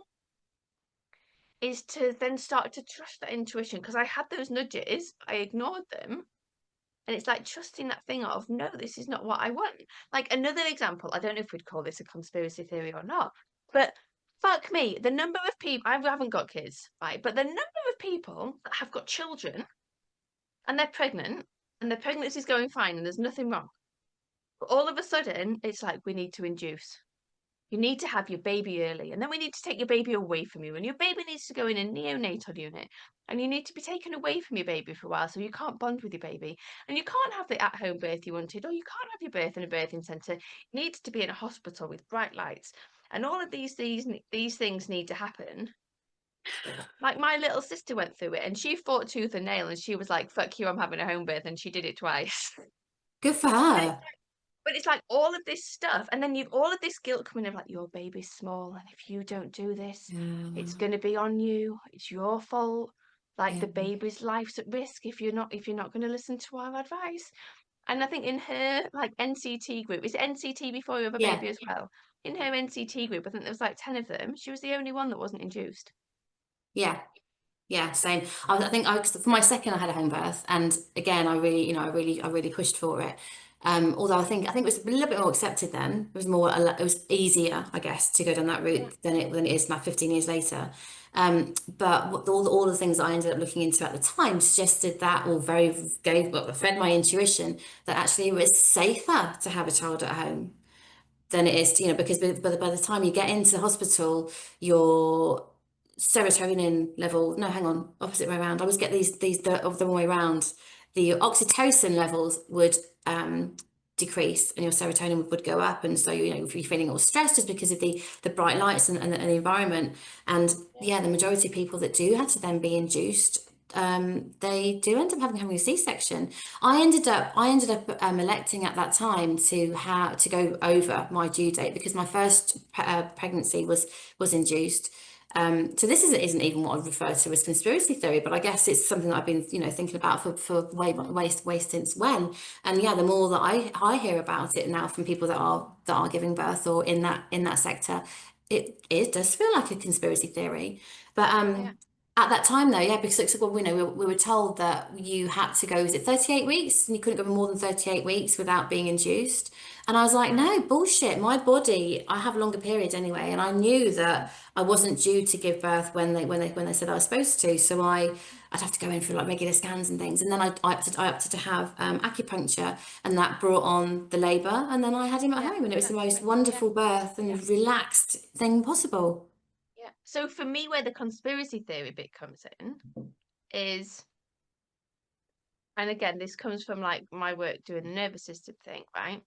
is to then start to trust that intuition. Because I had those nudges, I ignored them. And it's like trusting that thing of, no, this is not what I want. Like another example, I don't know if we'd call this a conspiracy theory or not, but fuck me, the number of people, I haven't got kids, right? But the number of people that have got children and they're pregnant and their pregnancy's going fine and there's nothing wrong. But all of a sudden, it's like, we need to induce. You need to have your baby early, and then we need to take your baby away from you, and your baby needs to go in a neonatal unit, and you need to be taken away from your baby for a while so you can't bond with your baby, and you can't have the at-home birth you wanted, or you can't have your birth in a birthing centre. It needs to be in a hospital with bright lights, and all of these things need to happen. Like my little sister went through it, and she fought tooth and nail, and she was like, "Fuck you, I'm having a home birth," and she did it twice. Good for And it's her. But it's like all of this stuff, and then you've all of this guilt coming of like, your baby's small, and if you don't do this, it's Yeah, gonna be on you. It's your fault. Like yeah, the baby's life's at risk if you're not gonna listen to our advice. And I think in her like NCT group, is it NCT before you have a yeah, baby as well? In her NCT group, I think there was like 10 of them. She was the only one that wasn't induced. yeah. Yeah, same. I think for my second, I had a home birth, and again, I really, I really pushed for it. Although I think it was a little bit more accepted then. It was more, it was easier, I guess, to go down that Yeah, route than it is now, 15 years later. But all the things I ended up looking into at the time suggested that, or very gave, well, fed my intuition that actually it was safer to have a child at home than it is, because by the time you get into the hospital, your serotonin level, no, hang on, opposite way around. I always get the wrong way around. The oxytocin levels would decrease and your serotonin would go up. And so, if you're feeling all stressed just because of the bright lights and the environment. And yeah, yeah, the majority of people that do have to then be induced, they do end up having a C-section. I ended up electing at that time to go over my due date because my first pregnancy was induced. So this isn't even what I refer to as conspiracy theory, but I guess it's something that I've been, thinking about for way since when. And yeah, the more that I hear about it now from people that are giving birth or in that sector, it does feel like a conspiracy theory. But yeah, at that time, though, yeah, because well, we were told that you had to go, is it 38 weeks? And you couldn't go more than 38 weeks without being induced. And I was like, yeah, no, bullshit. My body, I have longer periods anyway. And I knew that I wasn't due to give birth when they said I was supposed to. So I'd have to go in for like regular scans and things. And then I opted to have acupuncture, and that brought on the labor. And then I had him at yeah, home, and it was the most naturally. Yeah, wonderful birth yeah, and relaxed thing possible. yeah. So for me, where the conspiracy theory bit comes in is, and again, this comes from like my work doing the nervous system thing, right?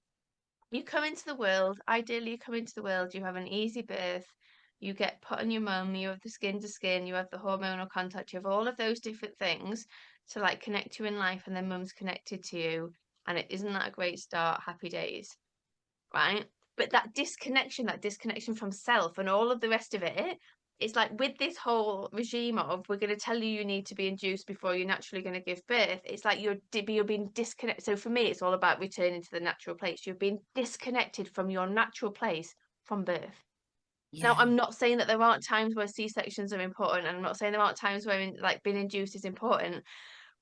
You come into the world, ideally, you come into the world, you have an easy birth, you get put on your mum, you have the skin to skin, you have the hormonal contact, you have all of those different things to like connect you in life, and then mum's connected to you, and it isn't that a great start, happy days, right? But that disconnection from self and all of the rest of it, it's like with this whole regime of, we're going to tell you need to be induced before you're naturally going to give birth. It's like you're being disconnected. So for me, it's all about returning to the natural place. You're being disconnected from your natural place from birth. Now, Yeah. I'm not saying that there aren't times where C-sections are important, and I'm not saying there aren't times where like being induced is important,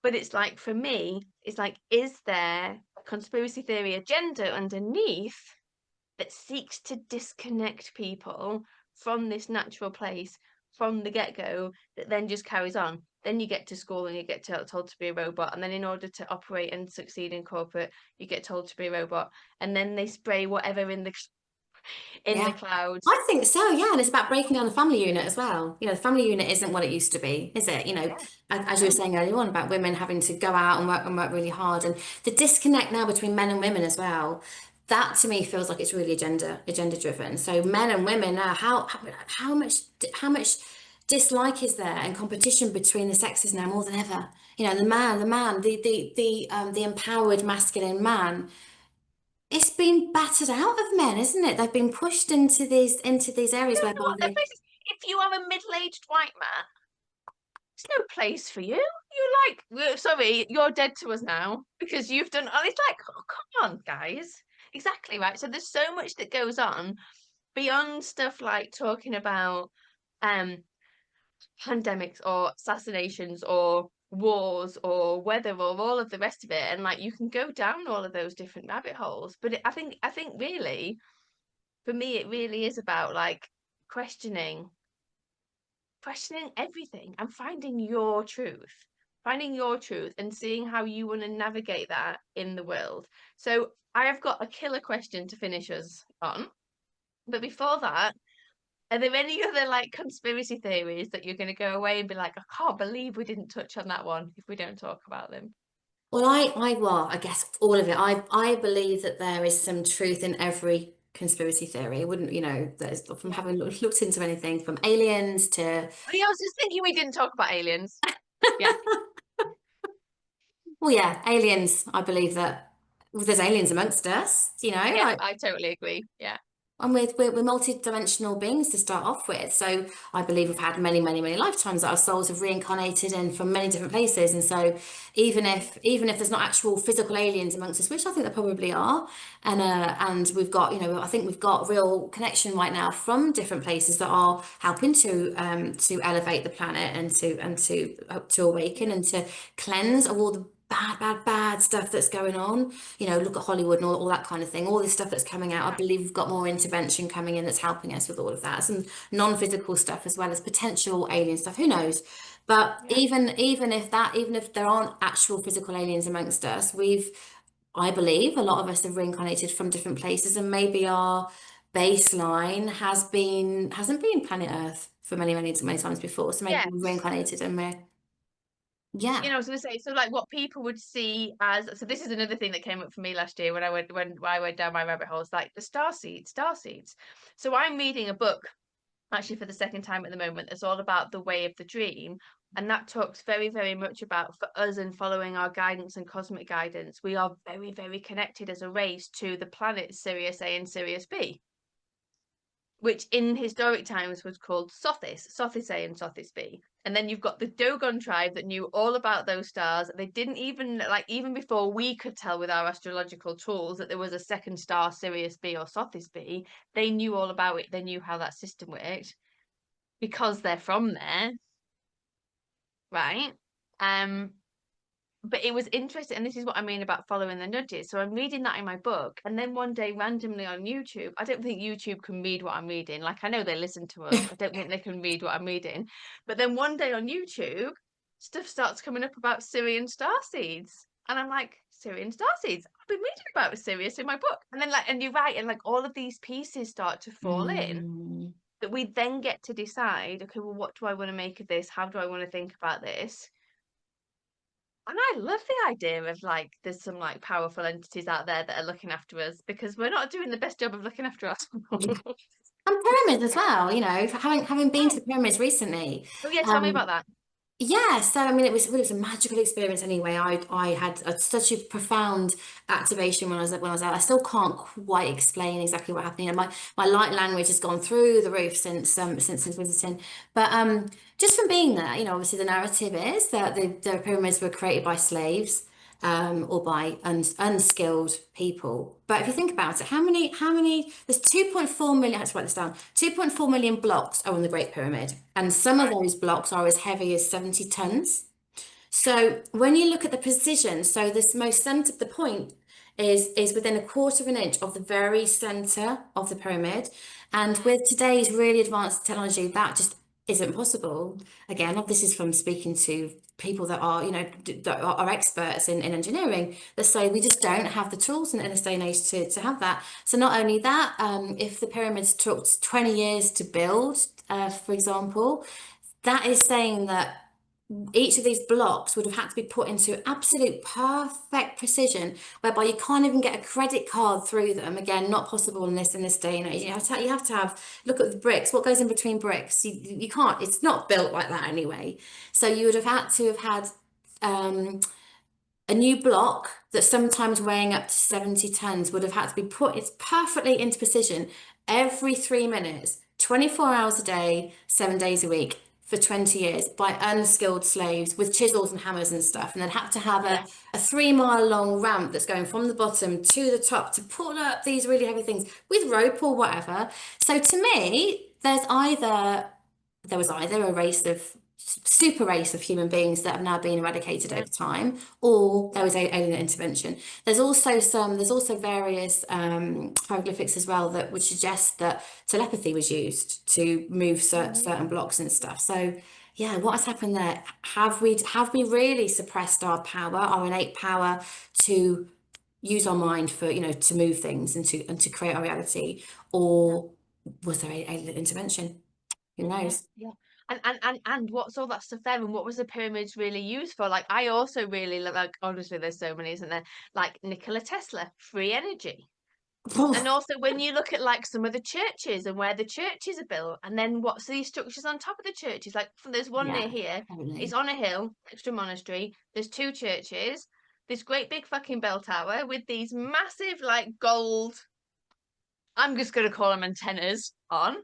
but it's like for me, it's like, is there a conspiracy theory agenda underneath that seeks to disconnect people from this natural place from the get-go, that then just carries on? Then you get to school and you get told to be a robot, and then in order to operate and succeed in corporate, you get told to be a robot, and then they spray whatever in the Yeah, clouds. I think so. Yeah, and it's about breaking down the family unit as well. The family unit isn't what it used to be, is it? Yeah, As you were no, saying earlier on about women having to go out and work really hard, and the disconnect now between men and women as well. That to me feels like it's really agenda driven. So men and women now, how much dislike is there and competition between the sexes now more than ever? The man, the empowered masculine man it's been battered out of men, isn't it? They've been pushed into these areas Don't know whereby what their they. place is. If you are a middle-aged white man, there's no place for you. You're like, sorry, you're dead to us now because you've done. Oh, it's like, oh, come on, guys. Exactly right. So there's so much that goes on beyond stuff like talking about um pandemics or assassinations or wars or weather or all of the rest of it, and like you can go down all of those different rabbit holes. But I think really, for me, it really is about like questioning questioning everything and finding your truth and seeing how you want to navigate that in the world. So I have got a killer question to finish us on. But before that, are there any other like conspiracy theories that you're going to go away and be like, I can't believe we didn't touch on that one if we don't talk about them? Well, well, I guess all of it. I believe that there is some truth in every conspiracy theory. I wouldn't, there's from Yeah. having looked into anything from aliens to, Oh, yeah, I was just thinking we didn't talk about aliens. Yeah. well, yeah, aliens. I believe that there's aliens amongst us, Yeah, like. I totally agree. Yeah. And we're multi-dimensional beings to start off with. So I believe we've had many, many, many lifetimes that our souls have reincarnated in from many different places. And so even if there's not actual physical aliens amongst us, which I think there probably are, and we've got, I think we've got real connection right now from different places that are helping to elevate the planet and to awaken Yeah. and to cleanse of all the bad, bad, bad stuff that's going on. Look at Hollywood and all that kind of thing, all this stuff that's coming out. I Yeah. believe we've got more intervention coming in that's helping us with all of that. Some non-physical stuff as well as potential alien stuff. Who knows? But Yeah. even if there aren't actual physical aliens amongst us, I believe a lot of us have reincarnated from different places, and maybe our baseline hasn't been planet Earth for many, many, many times before. So maybe we've Yes. reincarnated and yeah. I was going to say, so like what people would see as, so this is another thing that came up for me last year when I went down my rabbit holes, like the star seeds. So I'm reading a book actually for the second time at the moment that's all about the way of the dream. And that talks very, very much about for us and following our guidance and cosmic guidance. We are very, very connected as a race to the planets Sirius A and Sirius B, which in historic times was called Sothis, Sothis A and Sothis B. And then you've got the Dogon tribe that knew all about those stars. They didn't even like even before we could tell with our astrological tools that there was a second star, Sirius B or Sothis B. They knew all about it. They knew how that system worked because they're from there, right? Um, but it was interesting, and this is what I mean about following the nudges. So I'm reading that in my book, and then one day randomly on YouTube, I don't think YouTube can read what I'm reading. Like I know they listen to us. I don't think they can read what I'm reading. But then one day on YouTube, stuff starts coming up about Syrian star seeds. And I'm like, Syrian star seeds. I've been reading about Sirius in my book. And then and you're right, and like all of these pieces start to fall in Mm. that we then get to decide, okay, well, what do I want to make of this? How do I want to think about this? And I love the idea of like there's some like powerful entities out there that are looking after us because we're not doing the best job of looking after ourselves. And pyramids as well, having been Oh, to pyramids recently. oh yeah, tell me Um, about that. yeah, so I mean, it was a magical experience anyway. I had such a profound activation when I was out. I still can't quite explain exactly what happened. My light language has gone through the roof since visiting. But just from being there, obviously the narrative is that the pyramids were created by slaves. Or by unskilled people. But if you think about it, there's 2.4 million, I have to write this down, 2.4 million blocks are on the Great Pyramid. And some of Right. those blocks are as heavy as 70 tons. So when you look at the precision, so this most center, the point is within a quarter of an inch of the very center of the pyramid. And Mm, with today's really advanced technology, that just isn't possible. Again, this is from speaking to people that are, that are experts in engineering that say we just don't have the tools in this day and age to have that. So not only that, if the pyramids took 20 years to build, for example, that is saying that each of these blocks would have had to be put into absolute perfect precision, whereby you can't even get a credit card through them. Again, not possible in this day and age. You have to look at the bricks. What goes in between bricks? You can't. It's not built like that anyway. So you would have had to have had. Um, a new block that sometimes weighing up to 70 tons would have had to be put it's perfectly into precision every 3 minutes, 24 hours a day, 7 days a week for 20 years by unskilled slaves with chisels and hammers and stuff. And they'd have to have Yeah. a 3 mile long ramp that's going from the bottom to the top to pull up these really heavy things with rope or whatever. So to me, there was either a race of super race of human beings that have now been eradicated Yeah. over time, or there was alien intervention. There's also various hieroglyphics as well that would suggest that telepathy was used to move Mhm. certain blocks and stuff. So yeah, what has happened there? Have we really suppressed our power, our innate power to use our mind for, to move things and to create our reality, Yeah. or was there alien intervention? Who Yeah. knows? Yeah. And what's all that stuff there, and what was the pyramids really used for? Like, I also really like, honestly, there's so many, isn't there? Like Nikola Tesla, free energy. And also when you look at like some of the churches and where the churches are built, and then what's these structures on top of the churches? Like there's one Yeah, near here, it's totally. on a hill, extra monastery. There's two churches, this great big fucking bell tower with these massive like gold, I'm just gonna call them antennas on.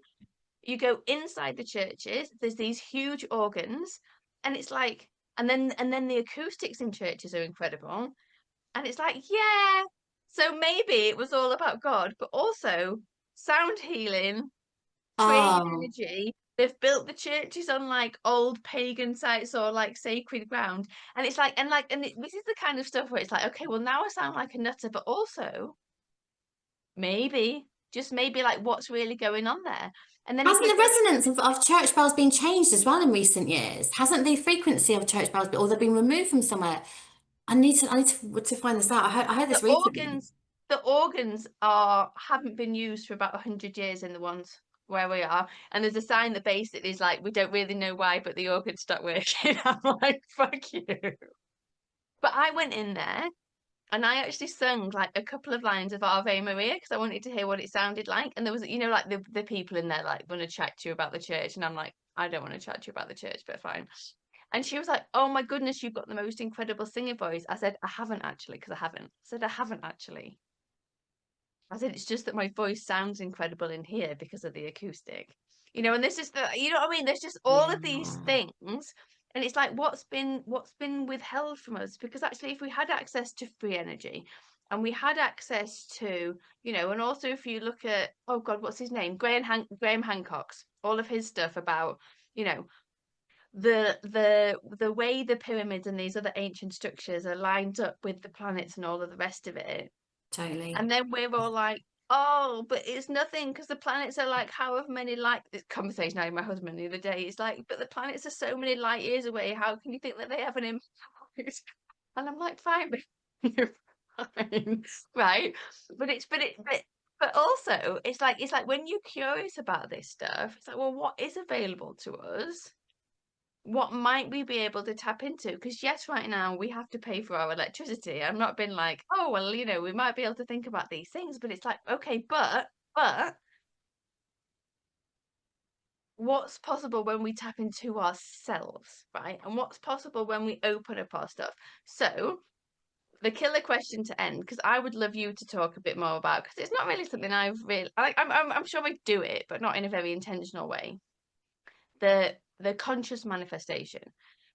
You go inside the churches, there's these huge organs, and it's like, and then the acoustics in churches are incredible. And it's like, yeah. So maybe it was all about God, but also sound healing, creating Oh, energy. They've built the churches on like old pagan sites or like sacred ground. And it's like, this is the kind of stuff where it's like, okay, well, now I sound like a nutter, but also maybe, just maybe, like, what's really going on there? And then if hasn't we the go into, resonance of church bells been changed as well in recent years? Hasn't the frequency of church bells, or they've been removed from somewhere? I need to find this out. I heard the this recently. organs, the organs are haven't been used for about 100 years in the ones where we are, and there's a sign that basically is like, we don't really know why, but the organs stopped working. I'm like, fuck you. But I went in there and I actually sung like a couple of lines of Ave Maria because I wanted to hear what it sounded like. And there was, like the people in there like want to chat to you about the church, and I'm like, I don't want to chat to you about the church, but fine. And she was like, "Oh my goodness, you've got the most incredible singing voice." I said, "I haven't actually, because I haven't." I said, "I haven't actually." I said, "It's just that my voice sounds incredible in here because of the acoustic." And this is you know what I mean? There's just all Yeah. of these things. And it's like, what's been withheld from us? Because actually, if we had access to free energy and we had access to, and also if you look at, oh God, what's his name? Graham Hancock's, all of his stuff about, you know, the way the pyramids and these other ancient structures are lined up with the planets and all of the rest of it. Totally. And then we're all like, oh, but it's nothing because the planets are like however many light. This conversation I had with my husband the other day is like, but the planets are so many light years away. How can you think that they have an impact? And I'm like, fine, you're fine, right? But also it's like when you're curious about this stuff, it's like, well, what is available to us? What might we be able to tap into? Because yes, right now we have to pay for our electricity. I've not been like, oh well, we might be able to think about these things, but it's like, okay, but what's possible when we tap into ourselves, right? And what's possible when we open up our stuff? So the killer question to end, because I would love you to talk a bit more about, because it's not really something I've really like. I'm sure I do it, but not in a very intentional way. The conscious manifestation.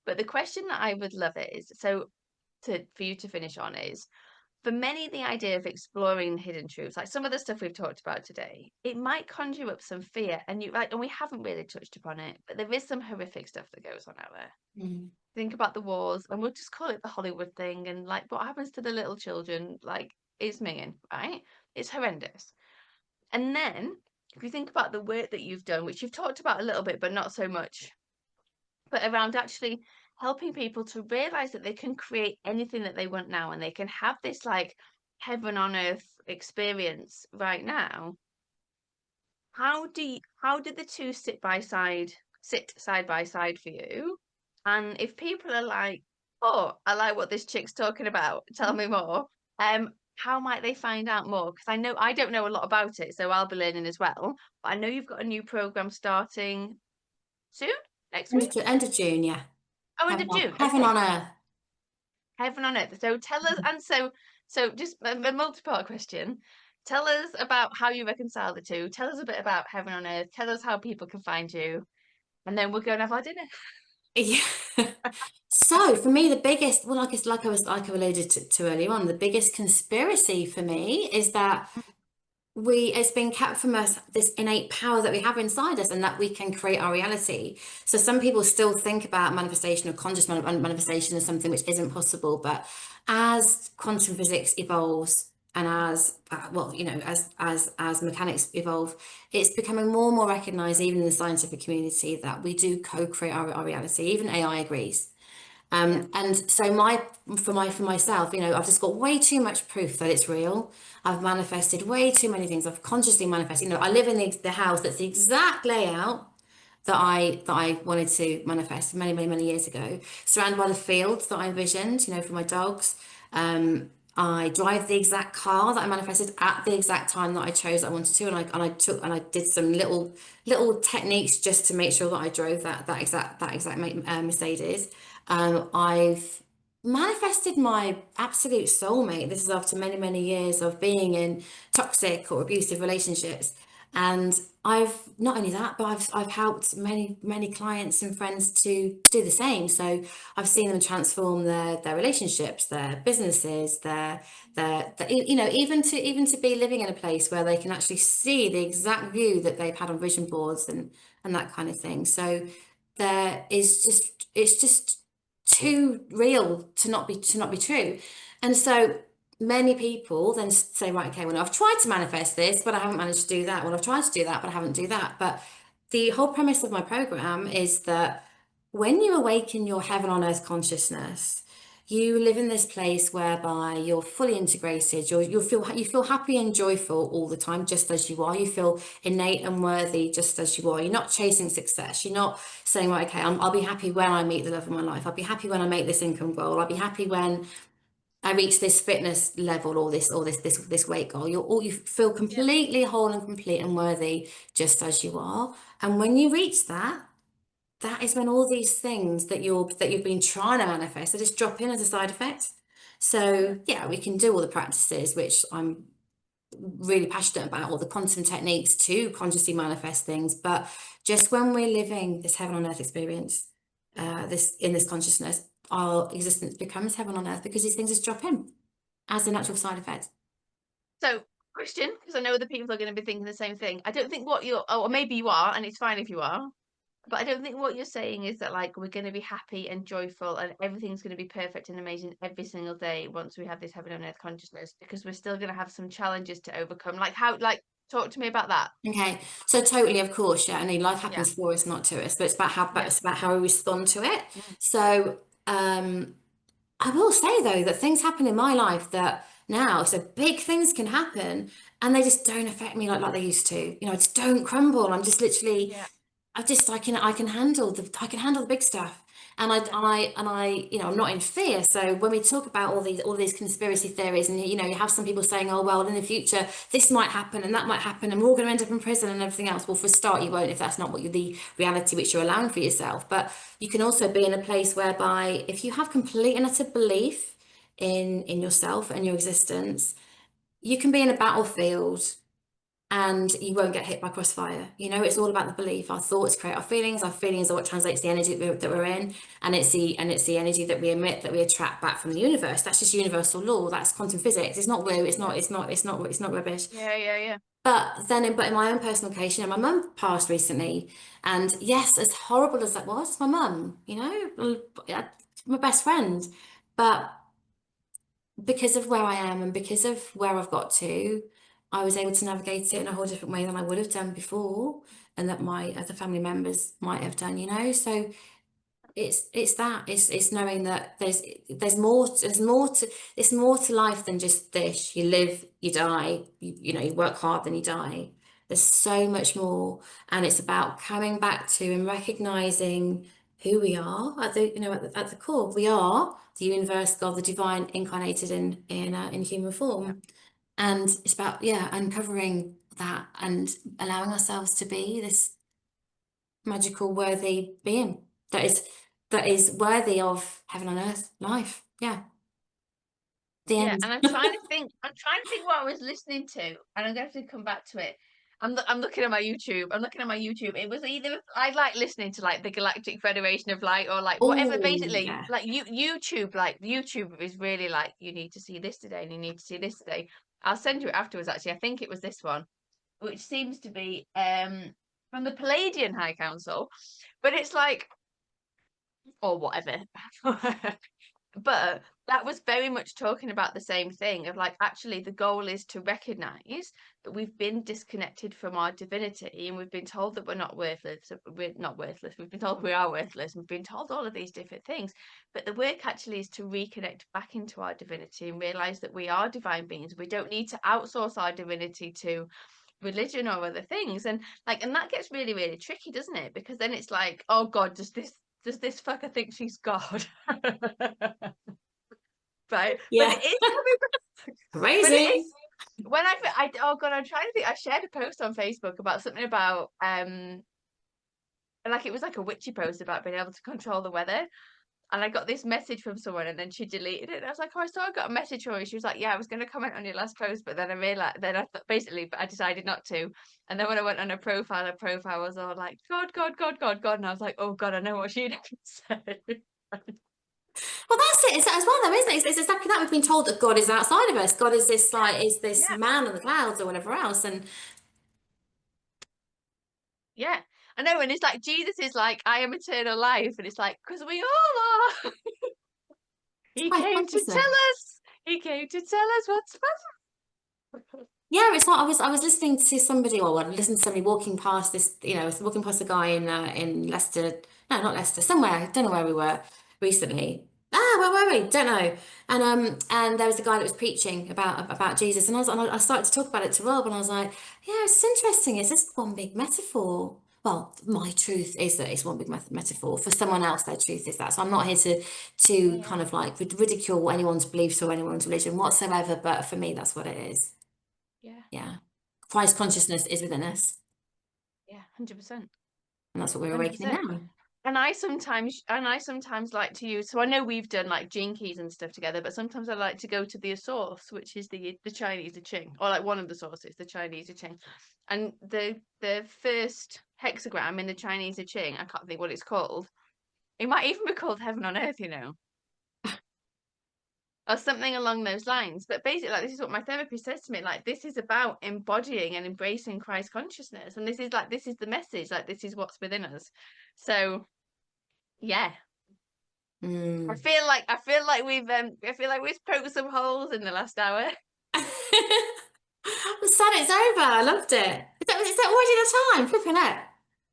But the question that I would love is, so to for you to finish on is, for many, the idea of exploring hidden truths, like some of the stuff we've talked about today, it might conjure up some fear, and we haven't really touched upon it, but there is some horrific stuff that goes on out there. Mm. Think about the wars, and we'll just call it the Hollywood thing, and like what happens to the little children, like, is minging, right? It's horrendous. And then if you think about the work that you've done, which you've talked about a little bit, but not so much, but around actually helping people to realize that they can create anything that they want now, and they can have this like heaven on earth experience right now. How did the two sit side by side for you? And if people are like, oh, I like what this chick's talking about, tell me more. How might they find out more? Because I know I don't know a lot about it, so I'll be learning as well. But I know you've got a new program starting soon, next week. End of June, yeah. Oh, end of June. Heaven Okay. on earth. Heaven on earth. So tell us, and so just a multi-part question. Tell us about how you reconcile the two. Tell us a bit about heaven on earth. Tell us how people can find you, and then we'll go and have our dinner. Yeah. So for me, the biggest, well, like I alluded to earlier on, the biggest conspiracy for me is that it's been kept from us this innate power that we have inside us and that we can create our reality. So some people still think about manifestation or conscious manifestation as something which isn't possible, but as quantum physics evolves and as well, as mechanics evolve, it's becoming more and more recognized even in the scientific community that we do co-create our reality. Even AI agrees. Yeah, And so for myself, I've just got way too much proof that it's real. I've manifested way too many things. I've consciously manifested. I live in the house that's the exact layout that I wanted to manifest many, many, many years ago, surrounded by the fields that I envisioned, for my dogs. I drive the exact car that I manifested at the exact time that I chose I wanted to, and I did some little techniques just to make sure that I drove that exact Mercedes. I've manifested my absolute soulmate. This is after many, many years of being in toxic or abusive relationships. And I've not only that, but I've helped many, many clients and friends to do the same. So I've seen them transform their relationships, their businesses, even to be living in a place where they can actually see the exact view that they've had on vision boards and that kind of thing. So it's just too real to not be true. And so many people then say, right, okay, well, I've tried to manifest this, but I haven't managed to do that. Well, I've tried to do that, but I haven't do that. But the whole premise of my program is that when you awaken your heaven on earth consciousness, you live in this place whereby you're fully integrated. You feel happy and joyful all the time, just as you are. You feel innate and worthy, just as you are. You're not chasing success. You're not saying, right, okay, I'll be happy when I meet the love of my life. I'll be happy when I make this income goal. I'll be happy when I reach this fitness level or this weight goal. You feel yeah, completely whole and complete and worthy, just as you are. And when you reach that, that is when all these things that you've been trying to manifest, they just drop in as a side effect. yeah. So yeah, we can do all the practices, which I'm really passionate about, all the quantum techniques to consciously manifest things. But just when we're living this heaven on earth experience, this consciousness, our existence becomes heaven on earth because these things just drop in as a natural side effect. So, question, because I know other people are going to be thinking the same thing. I don't think what you're, oh, or maybe you are, and it's fine if you are, but I don't think what you're saying is that like we're going to be happy and joyful and everything's going to be perfect and amazing every single day once we have this heaven on earth consciousness, because we're still going to have some challenges to overcome. Like how, like, talk to me about that. Okay, so totally, of course, yeah. I mean, life Yeah, happens for us, not to us, but yeah, it's about how we respond to it. mm, So, I will say though that things happen in my life that now, so big things can happen, and they just don't affect me like they used to. I just don't crumble. I'm just literally yeah, I can handle the big stuff. And yeah, I'm not in fear. So when we talk about all these conspiracy theories, and you have some people saying, oh well, in the future this might happen and that might happen, and we're all going to end up in prison and everything else. Well, for a start, you won't if that's not the reality which you're allowing for yourself. But you can also be in a place whereby if you have complete and utter belief in yourself and your existence, you can be in a battlefield and you won't get hit by crossfire. It's all about the belief. Our thoughts create our feelings. Our feelings are what translates the energy that we're in, and it's the energy that we emit that we attract back from the universe. That's just universal law. That's quantum physics. It's not woo. It's yeah, not. It's not rubbish. yeah, yeah, yeah. But in my own personal case, my mum passed recently, and yes, as horrible as that was, my mum, my best friend, but because of where I am and because of where I've got to, I was able to navigate it in a whole different way than I would have done before, and that my other family members might have done. So it's knowing that there's more to life than just this. You live, you die, you work hard, then you die. There's so much more, and it's about coming back to and recognizing who we are at the core. We are the universe, God, the divine incarnated in human Yeah. form, and it's about, yeah, uncovering that and allowing ourselves to be this magical, worthy being that is worthy of heaven on earth life. Yeah. The Yeah, end. and I'm trying to think what I was listening to, and I'm gonna have to come back to it. I'm looking at my YouTube. I'm looking at my YouTube. It was either I like listening to like the Galactic Federation of Light or like whatever. Oh, Basically, yeah. like YouTube is really like you need to see this today and you need to see this today. I'll send you it afterwards. Actually, I think it was this one, which seems to be from the Palladian High Council, but it's like or whatever. But that was very much talking about the same thing of like actually the goal is to recognize that we've been disconnected from our divinity and we've been told that we're not worthless, we've been told we are worthless, we've been told all of these different things, but the work actually is to reconnect back into our divinity and realize that we are divine beings. We don't need to outsource our divinity to religion or other things, and like and that gets really really tricky, doesn't it? Because then it's like, oh god, does this fucker think she's God? Right, but Yeah. it is coming back. But it is Crazy. when oh god, I'm trying to think. I shared a post on Facebook about something about like it was like a witchy post about being able to control the weather. And I got this message from someone, and then she deleted it. And I was like, "Oh, I saw I got a message from you." She was like, "Yeah, I was going to comment on your last post, but then I realized, then I thought basically, but I decided not to." And then when I went on her profile was all like, "God, God, God, God, God," and I was like, "Oh God, I know what she'd say." Well, that's it. It's that as well, though, isn't it? It's exactly that. We've been told that God is outside of us. God is this like is this Yeah, man in the clouds or whatever else. And yeah, I know. And it's like Jesus is like, "I am eternal life," and it's like, because we all are. it's He quite came to consciousness. tell us. He came to tell us what's possible. Yeah, it's like I was listening to somebody, or I listened to somebody walking past this, I was walking past a guy in Leicester, no, not Leicester, somewhere, I don't know where we were recently. Ah, where were we? Don't know. And there was a guy that was preaching about Jesus, and I started to talk about it to Rob, and I was like, yeah, it's interesting. Is this one big metaphor? Well, my truth is that it's one big metaphor. For someone else, their truth is that. So I'm not here to Yeah, kind of like ridicule anyone's beliefs or anyone's religion whatsoever, but for me, that's what it is. yeah, Yeah. Christ yeah, consciousness is within us, yeah, 100%. and that's what we're awakening 100%. now. And I sometimes like to use, so I know we've done like gene keys and stuff together, but sometimes I like to go to the source, which is the Chinese I Ching, or like one of the sources, the Chinese I Ching. And the first hexagram in the Chinese I Ching, I can't think what it's called. It might even be called Heaven on Earth, or something along those lines. But basically, like this is what my therapist says to me, like this is about embodying and embracing Christ consciousness. And this is the message, like this is what's within us. So yeah. I Mm. feel like I feel like we've poked some holes in the last hour. I'm sad it's over. I loved it. Is that already the time? Flipping it.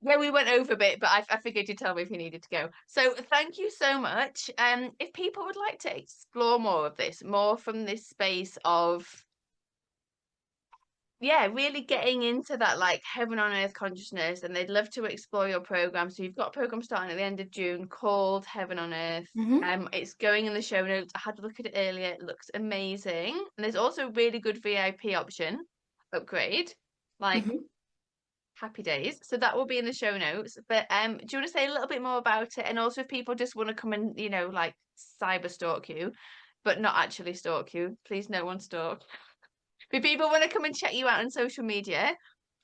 Yeah, we went over a bit, but I figured you'd tell me if you needed to go. So thank you so much. If people would like to explore more of this, more from this space of yeah, really getting into that like heaven on earth consciousness, and they'd love to explore your program. So you've got a program starting at the end of June called Heaven on Earth. Hmm. It's going in the show notes. I had to look at it earlier. It looks amazing. And there's also a really good VIP option upgrade. Like Hmm. happy days. So that will be in the show notes. But do you want to say a little bit more about it? And also if people just want to come and, like cyber stalk you, but not actually stalk you, please no one stalk. If people want to come and check you out on social media,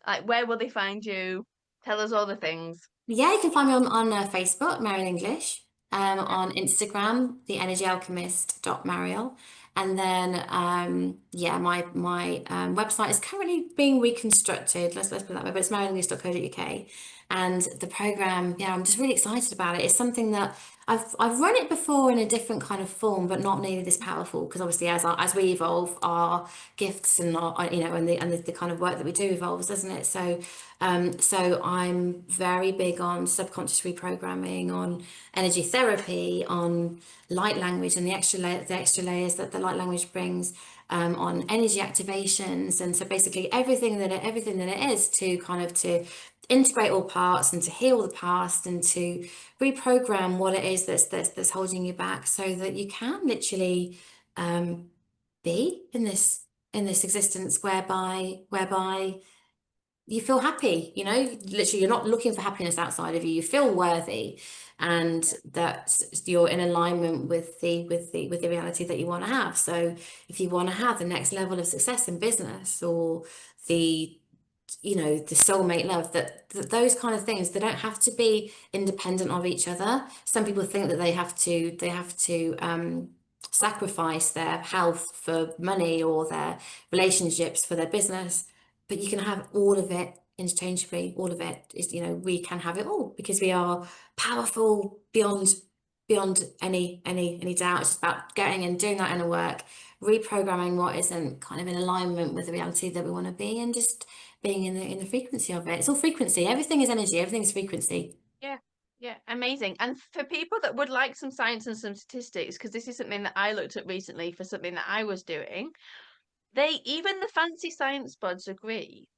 like where will they find you? Tell us all the things. Yeah, you can find me on Facebook, Mariel English, Yeah. on Instagram, theenergyalchemist.mariel. And then, yeah, my website is currently being reconstructed. Let's put it that way, but it's marielenglish.co.uk. And the program, yeah, I'm just really excited about it. It's something that I've run it before in a different kind of form, but not nearly this powerful. Because obviously, as we evolve, our gifts and our, the kind of work that we do evolves, doesn't it? So I'm very big on subconscious reprogramming, on energy therapy, on light language and the extra layers that the light language brings, on energy activations, and so basically everything that it is to kind of to integrate all parts and to heal the past and to reprogram what it is that's holding you back, so that you can literally be in this existence whereby you feel happy, you know, literally you're not looking for happiness outside of you. You feel worthy, and Yeah. that you're in alignment with the reality that you want to have. So if you want to have the next level of success in business, or the the soulmate love, that those kind of things, they don't have to be independent of each other. Some people think that they have to sacrifice their health for money, or their relationships for their business, but you can have all of it interchangeably. All of it is, we can have it all, because we are powerful beyond any doubt. It's about getting and doing that inner work, reprogramming what isn't kind of in alignment with the reality that we want to be, and just being in the frequency of it. It's all frequency. Everything is energy. Everything is frequency. Yeah. Yeah, amazing. And for people that would like some science and some statistics, because this is something that I looked at recently for something that I was doing, even the fancy science pods agree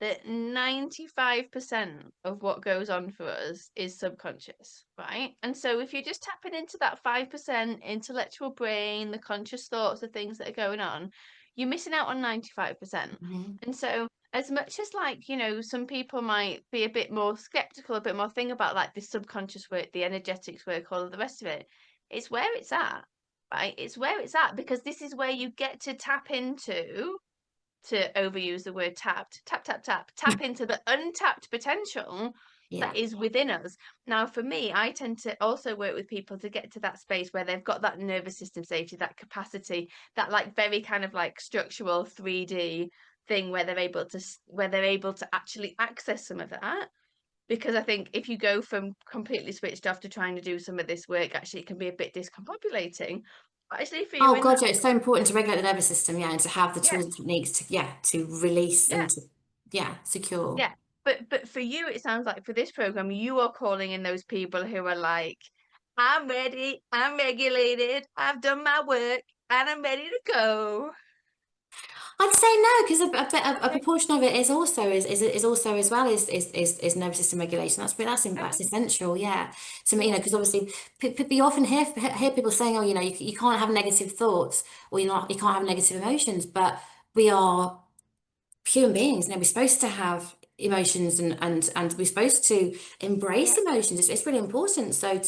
that 95% of what goes on for us is subconscious, right? And so if you're just tapping into that 5% intellectual brain, the conscious thoughts, the things that are going on, you're missing out on 95%. Mhm. And so as much as like, some people might be a bit more skeptical, a bit more thing about like the subconscious work, the energetics work, all of the rest of it, it's where it's at, right? It's where it's at, because this is where you get to tap into, to overuse the word tap into the untapped potential Yeah. that is within us. Now, for me, I tend to also work with people to get to that space where they've got that nervous system safety, that capacity, that like very kind of like structural 3D thing where they're able to actually access some of that. Because I think if you go from completely switched off to trying to do some of this work, actually it can be a bit discombobulating. But actually, if you're Oh in God, that, yeah, it's so important to regulate the nervous system, yeah, and to have the yeah, tools and techniques to release yeah. and to, yeah, secure. Yeah, but for you, it sounds like for this program, you are calling in those people who are like, I'm ready, I'm regulated, I've done my work, and I'm ready to go. I'd say no, because a Okay, proportion of it is also as well is nervous system regulation. That's okay, essential, yeah. To me, yeah, because obviously you often hear people saying, oh, you can't have negative thoughts, or you can't have negative emotions, but we are human beings. We're supposed to have emotions, and we're supposed to yeah, embrace emotions. It's really important. So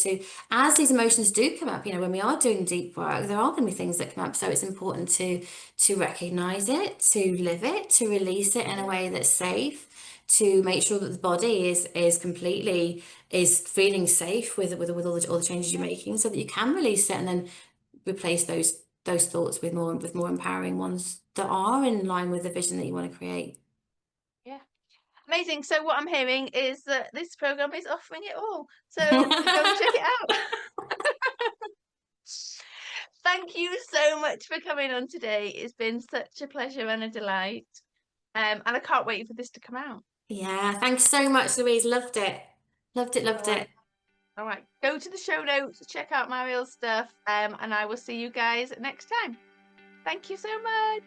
as these emotions do come up, when we are doing deep work, there are going to be things that come up. So it's important to recognize it, to live it, to release it in a yeah, way that's safe, to make sure that the body is feeling safe with all the changes you're yeah, making, so that you can release it, and then replace those thoughts with more empowering ones that are in line with the vision that you want to create. yeah. Amazing. So what I'm hearing is that this program is offering it all. So go check it out. Thank you so much for coming on today. It's been such a pleasure and a delight. And I can't wait for this to come out. Yeah, thanks so much, Louise. Loved it. Loved it, All loved right. it. All right. Go to the show notes, check out Mariel's stuff, and I will see you guys next time. Thank you so much.